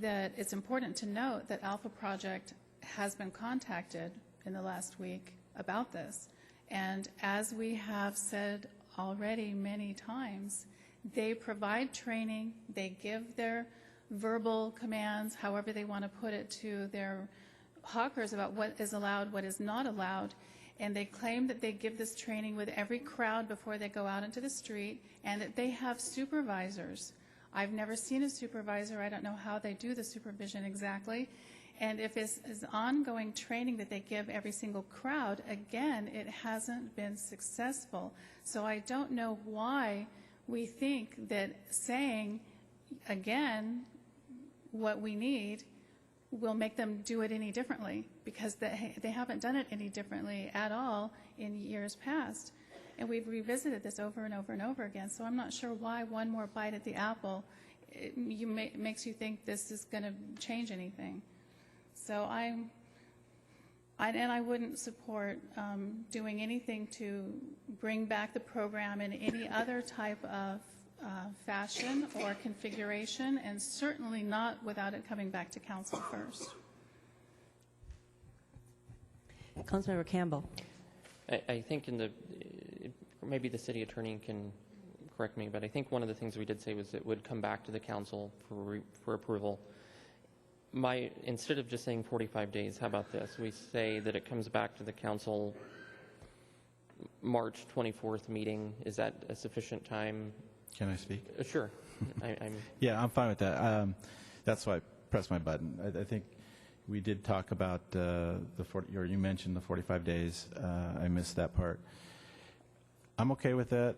that it's important to note that Alpha Project has been contacted in the last week about this. And as we have said already many times, they provide training, they give their verbal commands, however they want to put it, to their hawkers about what is allowed, what is not allowed. And they claim that they give this training with every crowd before they go out into the street, and that they have supervisors. I've never seen a supervisor. I don't know how they do the supervision exactly. And if it's ongoing training that they give every single crowd, again, it hasn't been successful. So I don't know why we think that saying, again, what we need will make them do it any differently, because they haven't done it any differently at all in years past. And we've revisited this over and over and over again, so I'm not sure why one more bite at the apple makes you think this is going to change anything. So I wouldn't support doing anything to bring back the program in any other type of fashion or configuration, and certainly not without it coming back to council first. Councilmember Campbell. I think maybe the city attorney can correct me, but I think one of the things we did say was it would come back to the council for approval. Instead of just saying 45 days, how about this? We say that it comes back to the council March 24th meeting. Is that a sufficient time? Can I speak? Sure. Yeah, I'm fine with that. That's why I pressed my button. I think we did talk about you mentioned the 45 days. I missed that part. I'm okay with that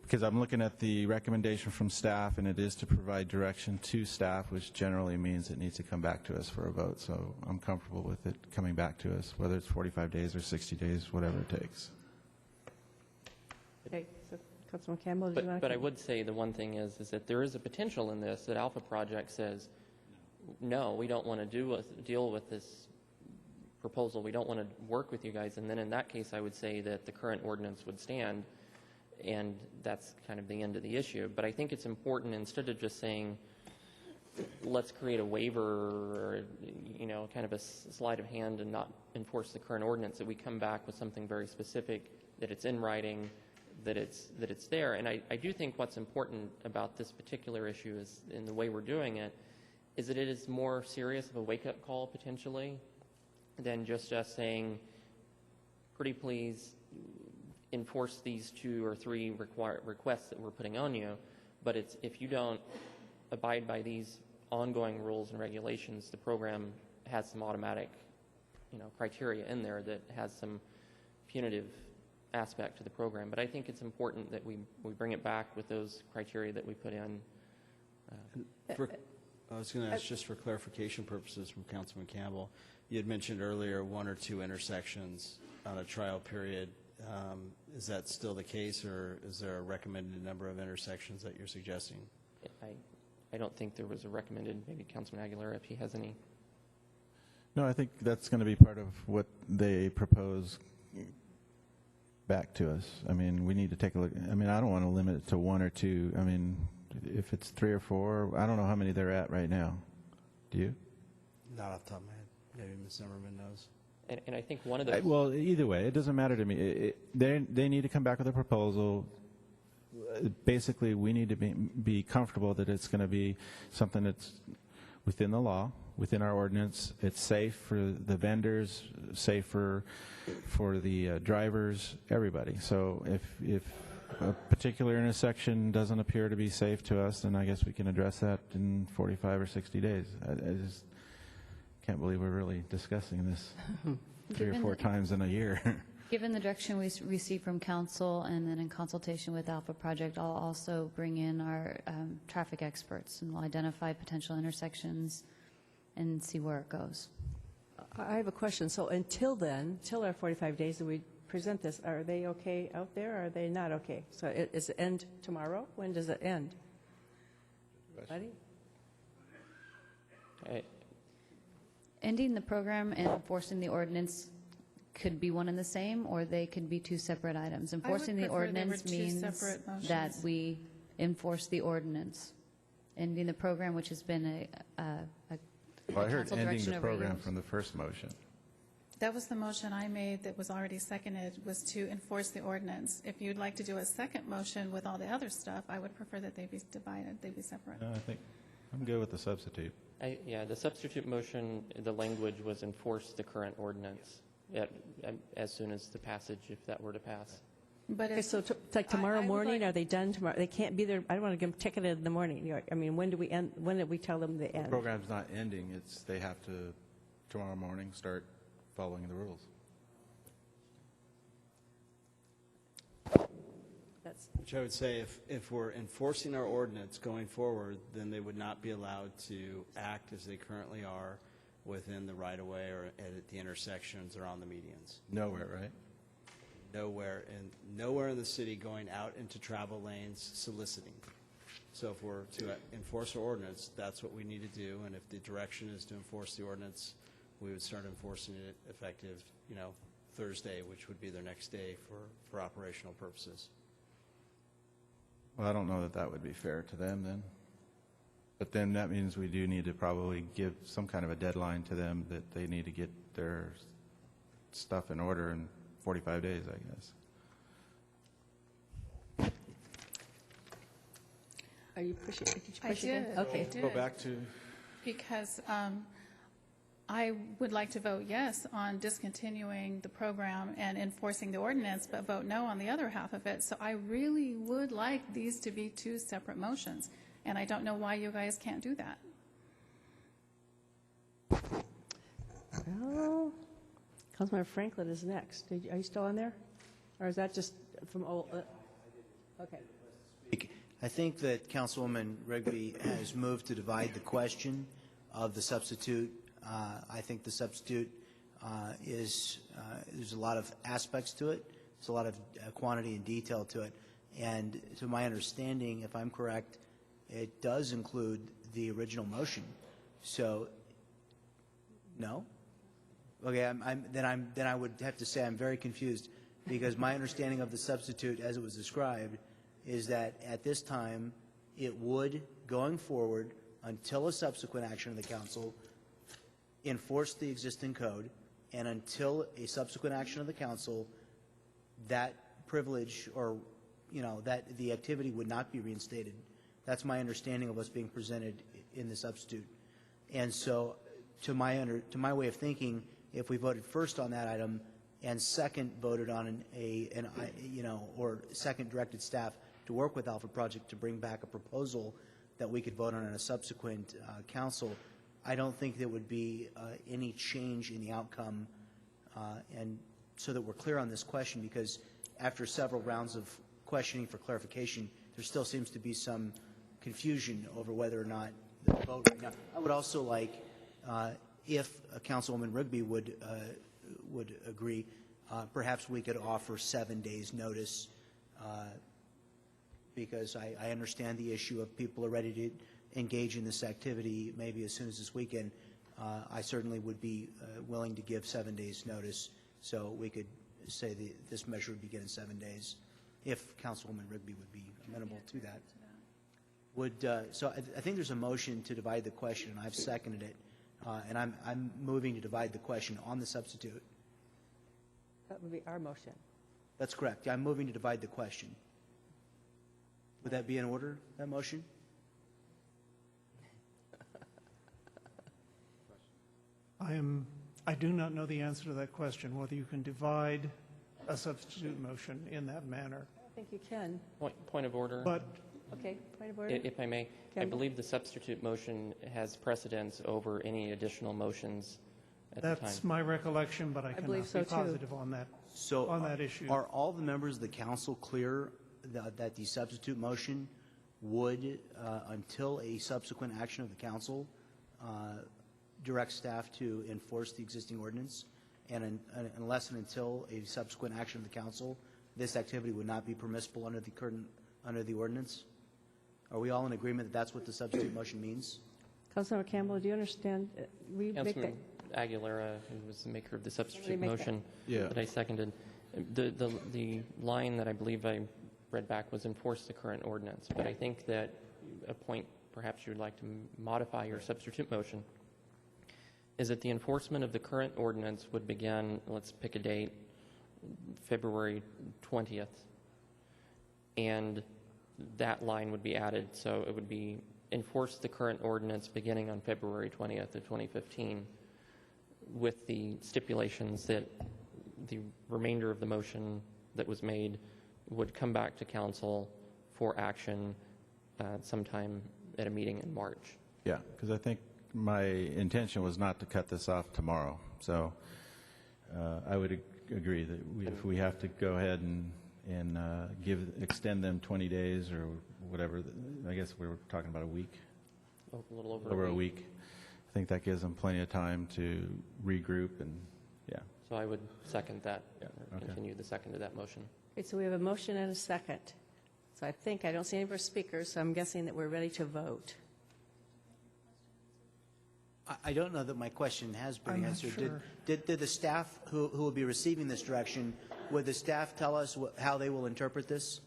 because I'm looking at the recommendation from staff, and it is to provide direction to staff, which generally means it needs to come back to us for a vote. So I'm comfortable with it coming back to us, whether it's 45 days or 60 days, whatever it takes. Okay. So, Councilman Campbell, did you want to? But I would say the one thing is that there is a potential in this that Alpha Project says, no, we don't want to deal with this proposal. We don't want to work with you guys. And then in that case, I would say that the current ordinance would stand, and that's kind of the end of the issue. But I think it's important, instead of just saying, let's create a waiver or, kind of a sleight of hand and not enforce the current ordinance, that we come back with something very specific, that it's in writing, that it's there. And I do think what's important about this particular issue is, in the way we're doing it, is that it is more serious of a wake-up call potentially than just us saying, pretty please enforce these 2 or 3 requests that we're putting on you. But it's, if you don't abide by these ongoing rules and regulations, the program has some automatic, criteria in there that has some punitive aspect to the program. But I think it's important that we bring it back with those criteria that we put in. I was going to ask, just for clarification purposes from Councilman Campbell, you had mentioned earlier 1 or 2 intersections on a trial period. Is that still the case, or is there a recommended number of intersections that you're suggesting? I don't think there was a recommended. Maybe Councilman Aguilera, if he has any. No, I think that's going to be part of what they propose back to us. I mean, we need to take a look. I mean, I don't want to limit it to one or two. I mean, if it's 3 or 4, I don't know how many they're at right now. Do you? Not off the top of my head. Maybe Ms. Zimmerman knows. And I think one of those... Well, either way, it doesn't matter to me. They need to come back with a proposal. Basically, we need to be comfortable that it's going to be something that's within the law, within our ordinance. It's safe for the vendors, safe for the drivers, everybody. So if a particular intersection doesn't appear to be safe to us, then I guess we can address that in 45 or 60 days. I just can't believe we're really discussing this 3 or 4 times in a year. Given the direction we received from council and then in consultation with Alpha Project, I'll also bring in our traffic experts and we'll identify potential intersections and see where it goes. I have a question. So until then, till our 45 days that we present this, are they okay out there or are they not okay? So is it end tomorrow? When does it end? Buddy? Ending the program and enforcing the ordinance could be one and the same, or they could be 2 separate items. Enforcing the ordinance means that we enforce the ordinance. Ending the program, which has been Well, I heard ending the program from the first motion. That was the motion I made that was already seconded, was to enforce the ordinance. If you'd like to do a second motion with all the other stuff, I would prefer that they be divided, they be separate. No, I think I'm good with the substitute. Yeah, the substitute motion, the language was enforce the current ordinance as soon as the passage, if that were to pass. But Okay, so it's like tomorrow morning, are they done tomorrow? They can't be there, I don't want to get them ticketed in the morning. I mean, when do we end, when did we tell them they The end? program's not ending. It's they have to, tomorrow morning, start following the rules. Which I would say if we're enforcing our ordinance going forward, then they would not be allowed to act as they currently are within the right-of-way or at the intersections or on the medians. Nowhere, right? Nowhere in the city going out into travel lanes soliciting. So if we're to enforce our ordinance, that's what we need to do. And if the direction is to enforce the ordinance, we would start enforcing it effective, Thursday, which would be their next day for operational purposes. Well, I don't know that that would be fair to them then. But then that means we do need to probably give some kind of a deadline to them that they need to get their stuff in order in 45 days, I guess. Are you pushing? Did you I push again? did. Okay. I did. Go back to... Because I would like to vote yes on discontinuing the program and enforcing the ordinance, but vote no on the other half of it. So I really would like these to be 2 separate motions, and I don't know why you guys can't do that. Well, Councilmember Franklin is next. Are you still on there? Or is that just from old? Okay. I think that Councilwoman Rigby has moved to divide the question of the substitute. I think the substitute there's a lot of aspects to it. There's a lot of quantity and detail to it. And to my understanding, if I'm correct, it does include the original motion. So, no? Okay, then I would have to say I'm very confused, because my understanding of the substitute as it was described is that at this time it would, going forward, until a subsequent action of the council, enforce the existing code, and until a subsequent action of the council, that privilege or that the activity would not be reinstated. That's my understanding of what's being presented in the substitute. And so, to my way of thinking, if we voted first on that item and second voted on or second directed staff to work with Alpha Project to bring back a proposal that we could vote on in a subsequent council, I don't think there would be any change in the outcome. And so that we're clear on this question, because after several rounds of questioning for clarification, there still seems to be some confusion over whether or not the vote right now. I would also like, if Councilwoman Rigby would agree, perhaps we could offer 7 days notice, because I understand the issue of people are ready to engage in this activity maybe as soon as this weekend. I certainly would be willing to give 7 days' notice, so we could say this measure would begin in 7 days, if Councilwoman Rigby would be amenable to that. So I think there's a motion to divide the question, and I've seconded it, and I'm moving to divide the question on the substitute. That would be our motion. That's correct. I'm moving to divide the question. Would that be in order, that motion? I do not know the answer to that question, whether you can divide a substitute motion in that manner. I think you can. Point of order. But Okay, point of order. If I may, I Campbell? believe the substitute motion has precedence over any additional motions at the time. that's my recollection, but I believe cannot so, be too. positive on that. So on that issue. Are all the members of the council clear that the substitute motion would, until a subsequent action of the council, direct staff to enforce the existing ordinance, and unless and until a subsequent action of the council, this activity would not be permissible under the ordinance? Are we all in agreement that that's what the substitute motion means? Councilmember Campbell, do you understand? We make that. Councilman Aguilera, who was the maker of the substitute make that. motion Yeah. that I seconded, the line that I believe I read back was enforce the current ordinance. But I think that a point perhaps you would like to modify your substitute motion is that the enforcement of the current ordinance would begin, let's pick a date, February 20th. And that line would be added, so it would be enforce the current ordinance beginning on February 20th of 2015 with the stipulations that the remainder of the motion that was made would come back to council for action sometime at a meeting in March. Yeah, because I think my intention was not to cut this off tomorrow. So I would agree that if we have to go ahead and extend them 20 days or whatever, I guess we were talking about a week. A little over a week. I think that gives them plenty of time to regroup and, yeah. So I would second that, Okay. continue the second to that motion. Okay, so we have a motion and a second. So I don't see any of our speakers, so I'm guessing that we're ready to vote. I don't know that my question has been I'm not answered. sure. Did the staff who will be receiving this direction, would the staff tell us how they will interpret this?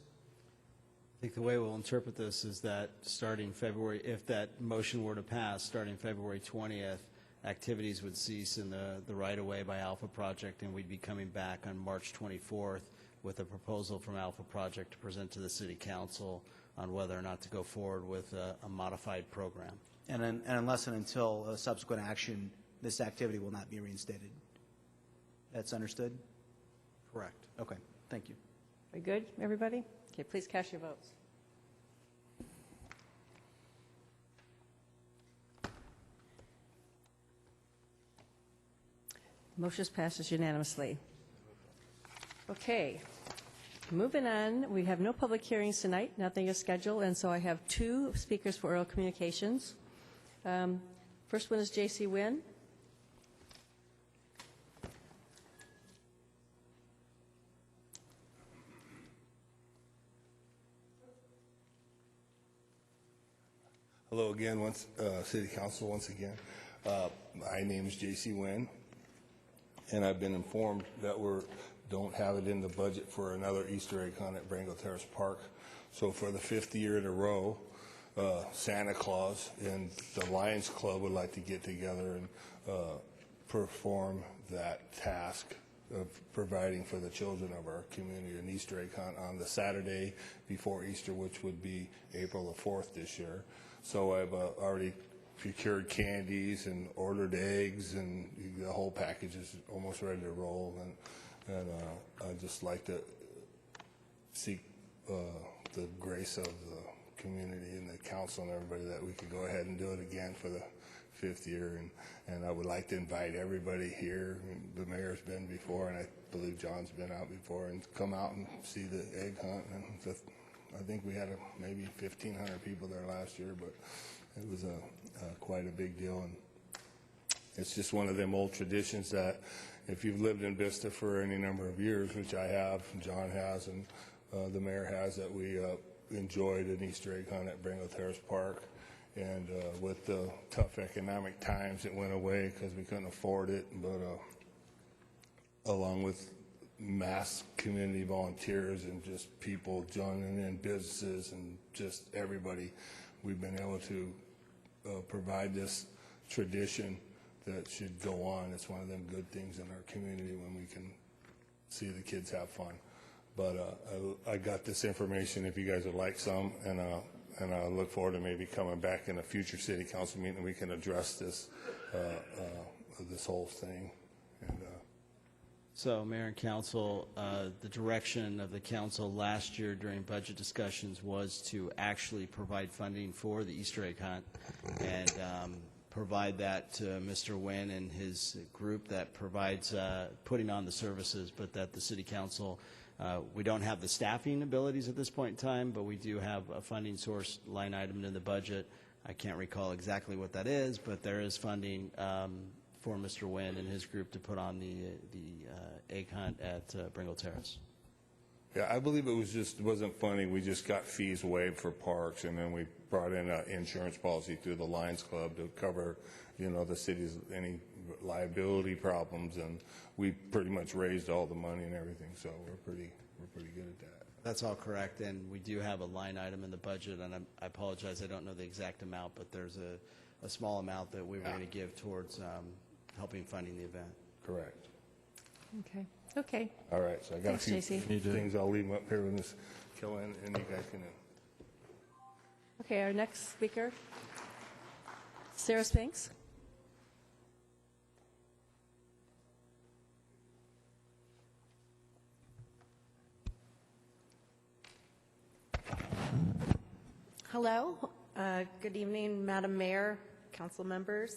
I think the way we'll interpret this is that starting February, if that motion were to pass, starting February 20th, activities would cease in the right-of-way by Alpha Project, and we'd be coming back on March 24th with a proposal from Alpha Project to present to the City Council on whether or not to go forward with a modified program. And unless and until a subsequent action, this activity will not be reinstated. That's understood? Correct. Okay, thank you. We good, everybody? Okay, please cast your votes. Motion passes unanimously. Okay, moving on. We have no public hearings tonight. Nothing is scheduled, and so I have two speakers for oral communications. First one is J.C. Wynn. Hello again, City Council once again. My name is J.C. Wynn, and I've been informed that we don't have it in the budget for another Easter egg hunt at Brango Terrace Park. So for the 5th year in a row, Santa Claus and the Lions Club would like to get together and perform that task of providing for the children of our community an Easter egg hunt on the Saturday before Easter, which would be April the 4th this year. So I've already procured candies and ordered eggs, and the whole package is almost ready to roll. And I'd just like to seek the grace of the community and the council and everybody that we could go ahead and do it again for the 5th year. And I would like to invite everybody here. The mayor's been before, and I believe John's been out before, and come out and see the egg hunt. And I think we had maybe 1,500 people there last year, but it was quite a big deal. And it's just one of them old traditions that if you've lived in Vista for any number of years, which I have, John has, and the mayor has, that we enjoyed an Easter egg hunt at Brango Terrace Park. And with the tough economic times, it went away because we couldn't afford it. But along with mass community volunteers and just people joining in businesses and just everybody, we've been able to provide this tradition that should go on. It's one of them good things in our community when we can see the kids have fun. But I got this information if you guys would like some, and I look forward to maybe coming back in a future city council meeting and we can address this this whole thing. And So, Mayor and Council, the direction of the council last year during budget discussions was to actually provide funding for the Easter egg hunt and provide that to Mr. Nguyen and his group that provides putting on the services, but that the City Council, we don't have the staffing abilities at this point in time, but we do have a funding source line item in the budget. I can't recall exactly what that is, but there is funding for Mr. Nguyen and his group to put on the egg hunt at Bringle Terrace. yeah, I believe it wasn't funny. We just got fees waived for parks, and then we brought in an insurance policy through the Lions Club to cover, the city's any liability problems, and we pretty much raised all the money and everything. So we're pretty good at that. That's all correct, and we do have a line item in the budget, and I apologize, I don't know the exact amount, but there's a small amount that we were going to give towards helping funding the event. Correct. Okay. Okay. All right, so I got Thanks, a few JC. things. I'll leave them up here with Ms. Killen, and you guys can. Okay, our next speaker, Sarah Spinks. Hello. Good evening, Madam Mayor, council members.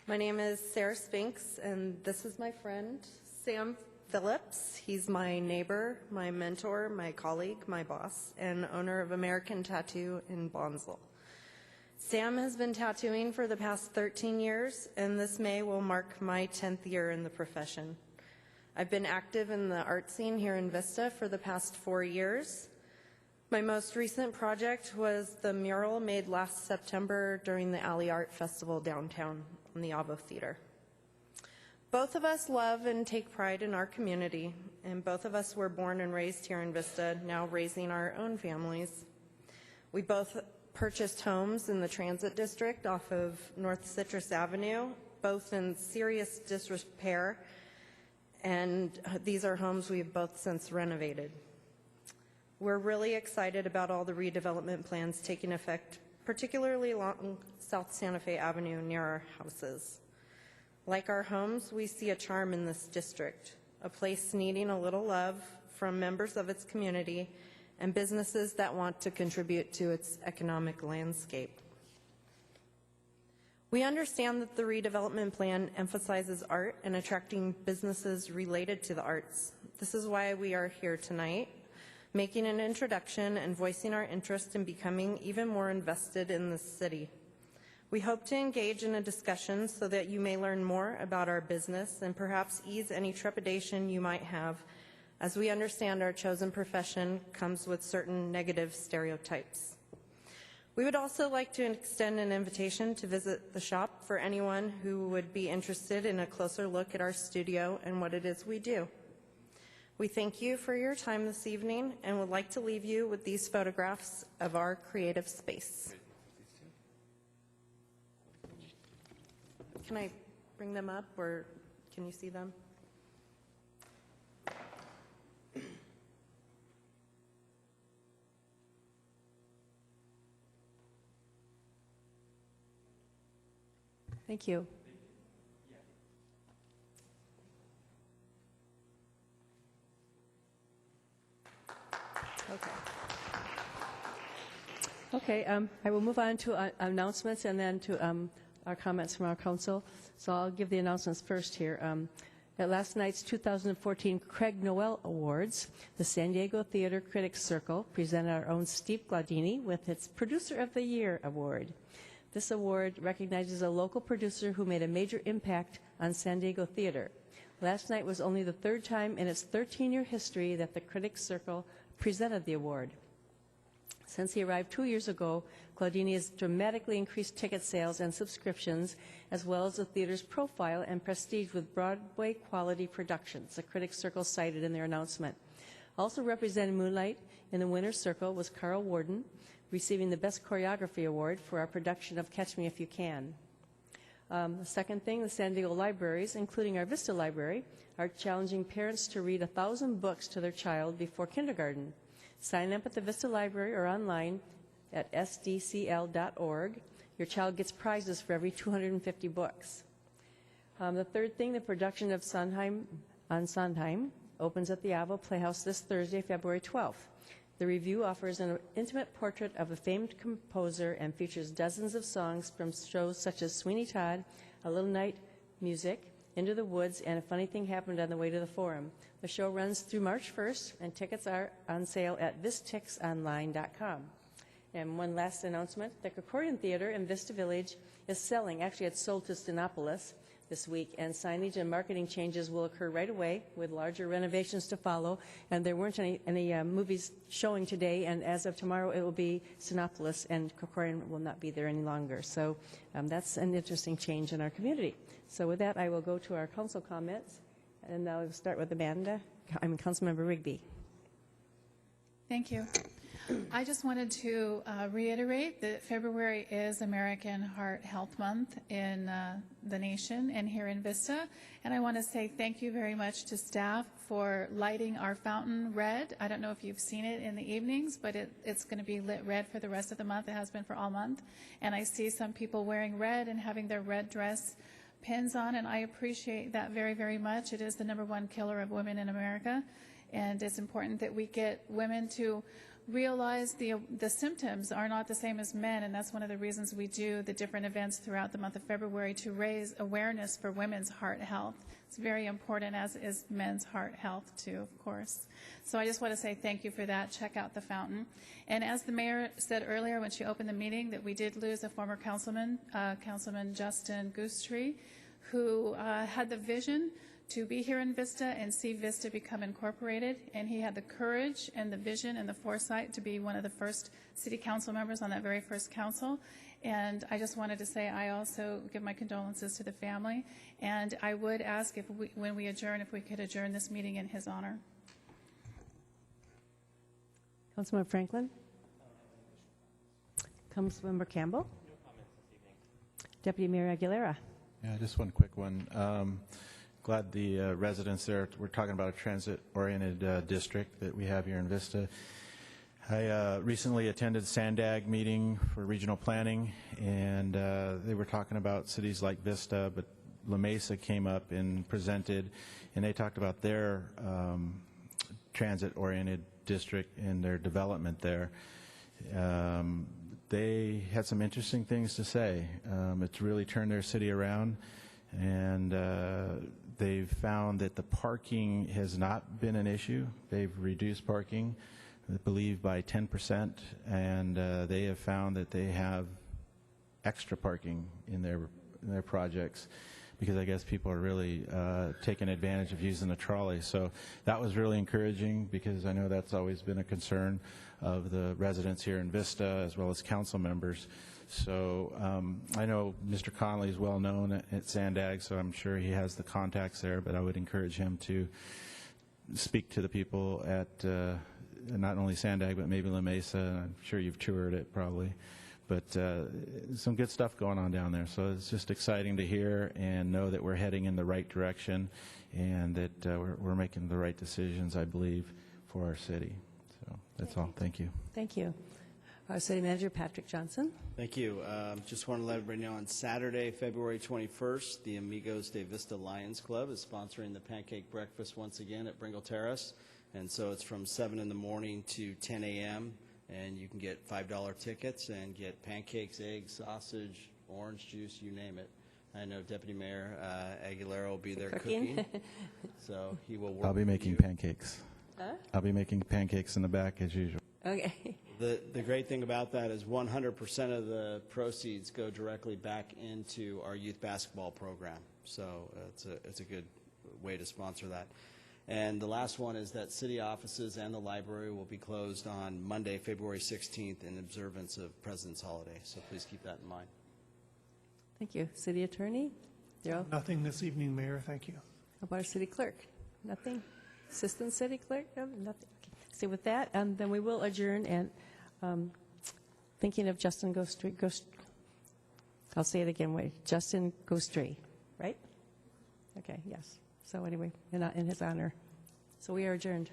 My name is Sarah Spinks, and this is my friend, Sam Phillips. He's my neighbor, my mentor, my colleague, my boss, and owner of American Tattoo in Bonsall. Sam has been tattooing for the past 13 years, and this May will mark my 10th year in the profession. I've been active in the art scene here in Vista for the past 4 years. My most recent project was the mural made last September during the Alley Art Festival downtown on the Avo Theater. Both of us love and take pride in our community, and both of us were born and raised here in Vista, now raising our own families. We both purchased homes in the Transit District off of North Citrus Avenue, both in serious disrepair, and these are homes we've both since renovated. We're really excited about all the redevelopment plans taking effect, particularly along South Santa Fe Avenue near our houses. Like our homes, we see a charm in this district, a place needing a little love from members of its community and businesses that want to contribute to its economic landscape. We understand that the redevelopment plan emphasizes art and attracting businesses related to the arts. This is why we are here tonight, making an introduction and voicing our interest in becoming even more invested in this city. We hope to engage in a discussion so that you may learn more about our business and perhaps ease any trepidation you might have, as we understand our chosen profession comes with certain negative stereotypes. We would also like to extend an invitation to visit the shop for anyone who would be interested in a closer look at our studio and what it is we do. We thank you for your time this evening and would like to leave you with these photographs of our creative space. Can I bring them up, or can you see them? Thank you. Okay, I will move on to announcements and then to our comments from our council. So I'll give the announcements first here. At last night's 2014 Craig Noel Awards, the San Diego Theater Critics Circle presented our own Steve Glaudini with its Producer of the Year award. This award recognizes a local producer who made a major impact on San Diego theater. Last night was only the third time in its 13-year history that the Critics Circle presented the award. Since he arrived 2 years ago, Claudini has dramatically increased ticket sales and subscriptions, as well as the theater's profile and prestige with Broadway-quality productions, the Critics Circle cited in their announcement. Also representing Moonlight in the winner's circle was Carl Warden, receiving the Best Choreography Award for our production of Catch Me If You Can. The second thing, the San Diego libraries, including our Vista Library, are challenging parents to read 1,000 books to their child before kindergarten. Sign up at the Vista Library or online at sdcl.org. Your child gets prizes for every 250 books. The third thing, the production of Sondheim on Sondheim opens at the Avo Playhouse this Thursday, February 12th. The review offers an intimate portrait of a famed composer and features dozens of songs from shows such as Sweeney Todd, A Little Night Music, Into the Woods, and A Funny Thing Happened on the Way to the Forum. The show runs through March 1st, and tickets are on sale at vistixonline.com. And one last announcement, the Krikorian Theater in Vista Village is selling, actually it's sold to Stenopolis this week, and signage and marketing changes will occur right away with larger renovations to follow. And there weren't any movies showing today, and as of tomorrow it will be Stenopolis, and Krikorian will not be there any longer. So that's an interesting change in our community. So with that, I will go to our council comments, and I'll start with Councilmember Rigby. Thank you. I just wanted to reiterate that February is American Heart Health Month in the nation and here in Vista. And I want to say thank you very much to staff for lighting our fountain red. I don't know if you've seen it in the evenings, but it's going to be lit red for the rest of the month. It has been for all month. And I see some people wearing red and having their red dress pins on, and I appreciate that very, very much. It is the #1 killer of women in America. And it's important that we get women to realize the symptoms are not the same as men, and that's one of the reasons we do the different events throughout the month of February to raise awareness for women's heart health. It's very important, as is men's heart health too, of course. So I just want to say thank you for that. Check out the fountain. And as the mayor said earlier when she opened the meeting, that we did lose a former councilman, Councilman Justin Goostree, who had the vision to be here in Vista and see Vista become incorporated, and he had the courage and the vision and the foresight to be one of the first city council members on that very first council. And I just wanted to say I also give my condolences to the family, and I would ask when we adjourn, if we could adjourn this meeting in his honor. Councilmember Franklin? Councilmember Campbell? No comments this evening. Deputy Mayor Aguilera? Yeah, just one quick one. Glad the residents there, we're talking about a transit-oriented district that we have here in Vista. I recently attended SANDAG meeting for regional planning, and they were talking about cities like Vista, but La Mesa came up and presented, and they talked about their transit-oriented district and their development there. They had some interesting things to say. It's really turned their city around, and they've found that the parking has not been an issue. They've reduced parking, I believe, by 10%, and they have found that they have extra parking in their projects, because I guess people are really taking advantage of using the trolley. So that was really encouraging, because I know that's always been a concern of the residents here in Vista as well as council members. So I know Mr. Connolly is well known at SANDAG, so I'm sure he has the contacts there, but I would encourage him to speak to the people at not only SANDAG, but maybe La Mesa. I'm sure you've toured it probably. But some good stuff going on down there. So it's just exciting to hear and know that we're heading in the right direction, and that we're making the right decisions, I believe, for our city. So that's all. Thank you. Thank you. Our City Manager, Patrick Johnson. Thank you. Just want to let everybody know on Saturday, February 21st, the Amigos de Vista Lions Club is sponsoring the pancake breakfast once again at Bringle Terrace. And so it's from 7 in the morning to 10 a.m., and you can get $5 tickets and get pancakes, eggs, sausage, orange juice, you name it. I know Deputy Mayor Aguilera will be there cooking. So he will work. I'll be making pancakes. Huh? I'll be making pancakes in the back as usual. Okay. The great thing about that is 100% of the proceeds go directly back into our youth basketball program. So it's a good way to sponsor that. And the last one is that city offices and the library will be closed on Monday, February 16th in observance of President's Holiday. So please keep that in mind. Thank you. City Attorney? Daryl? Nothing this evening, Mayor. Thank you. How about our City Clerk? Nothing? Assistant City Clerk? No, nothing. Okay. So with that, then we will adjourn, and thinking of Justin I'll say it again. Wait, Justin Gostry, right? Okay, yes. So anyway, in his honor. So we are adjourned.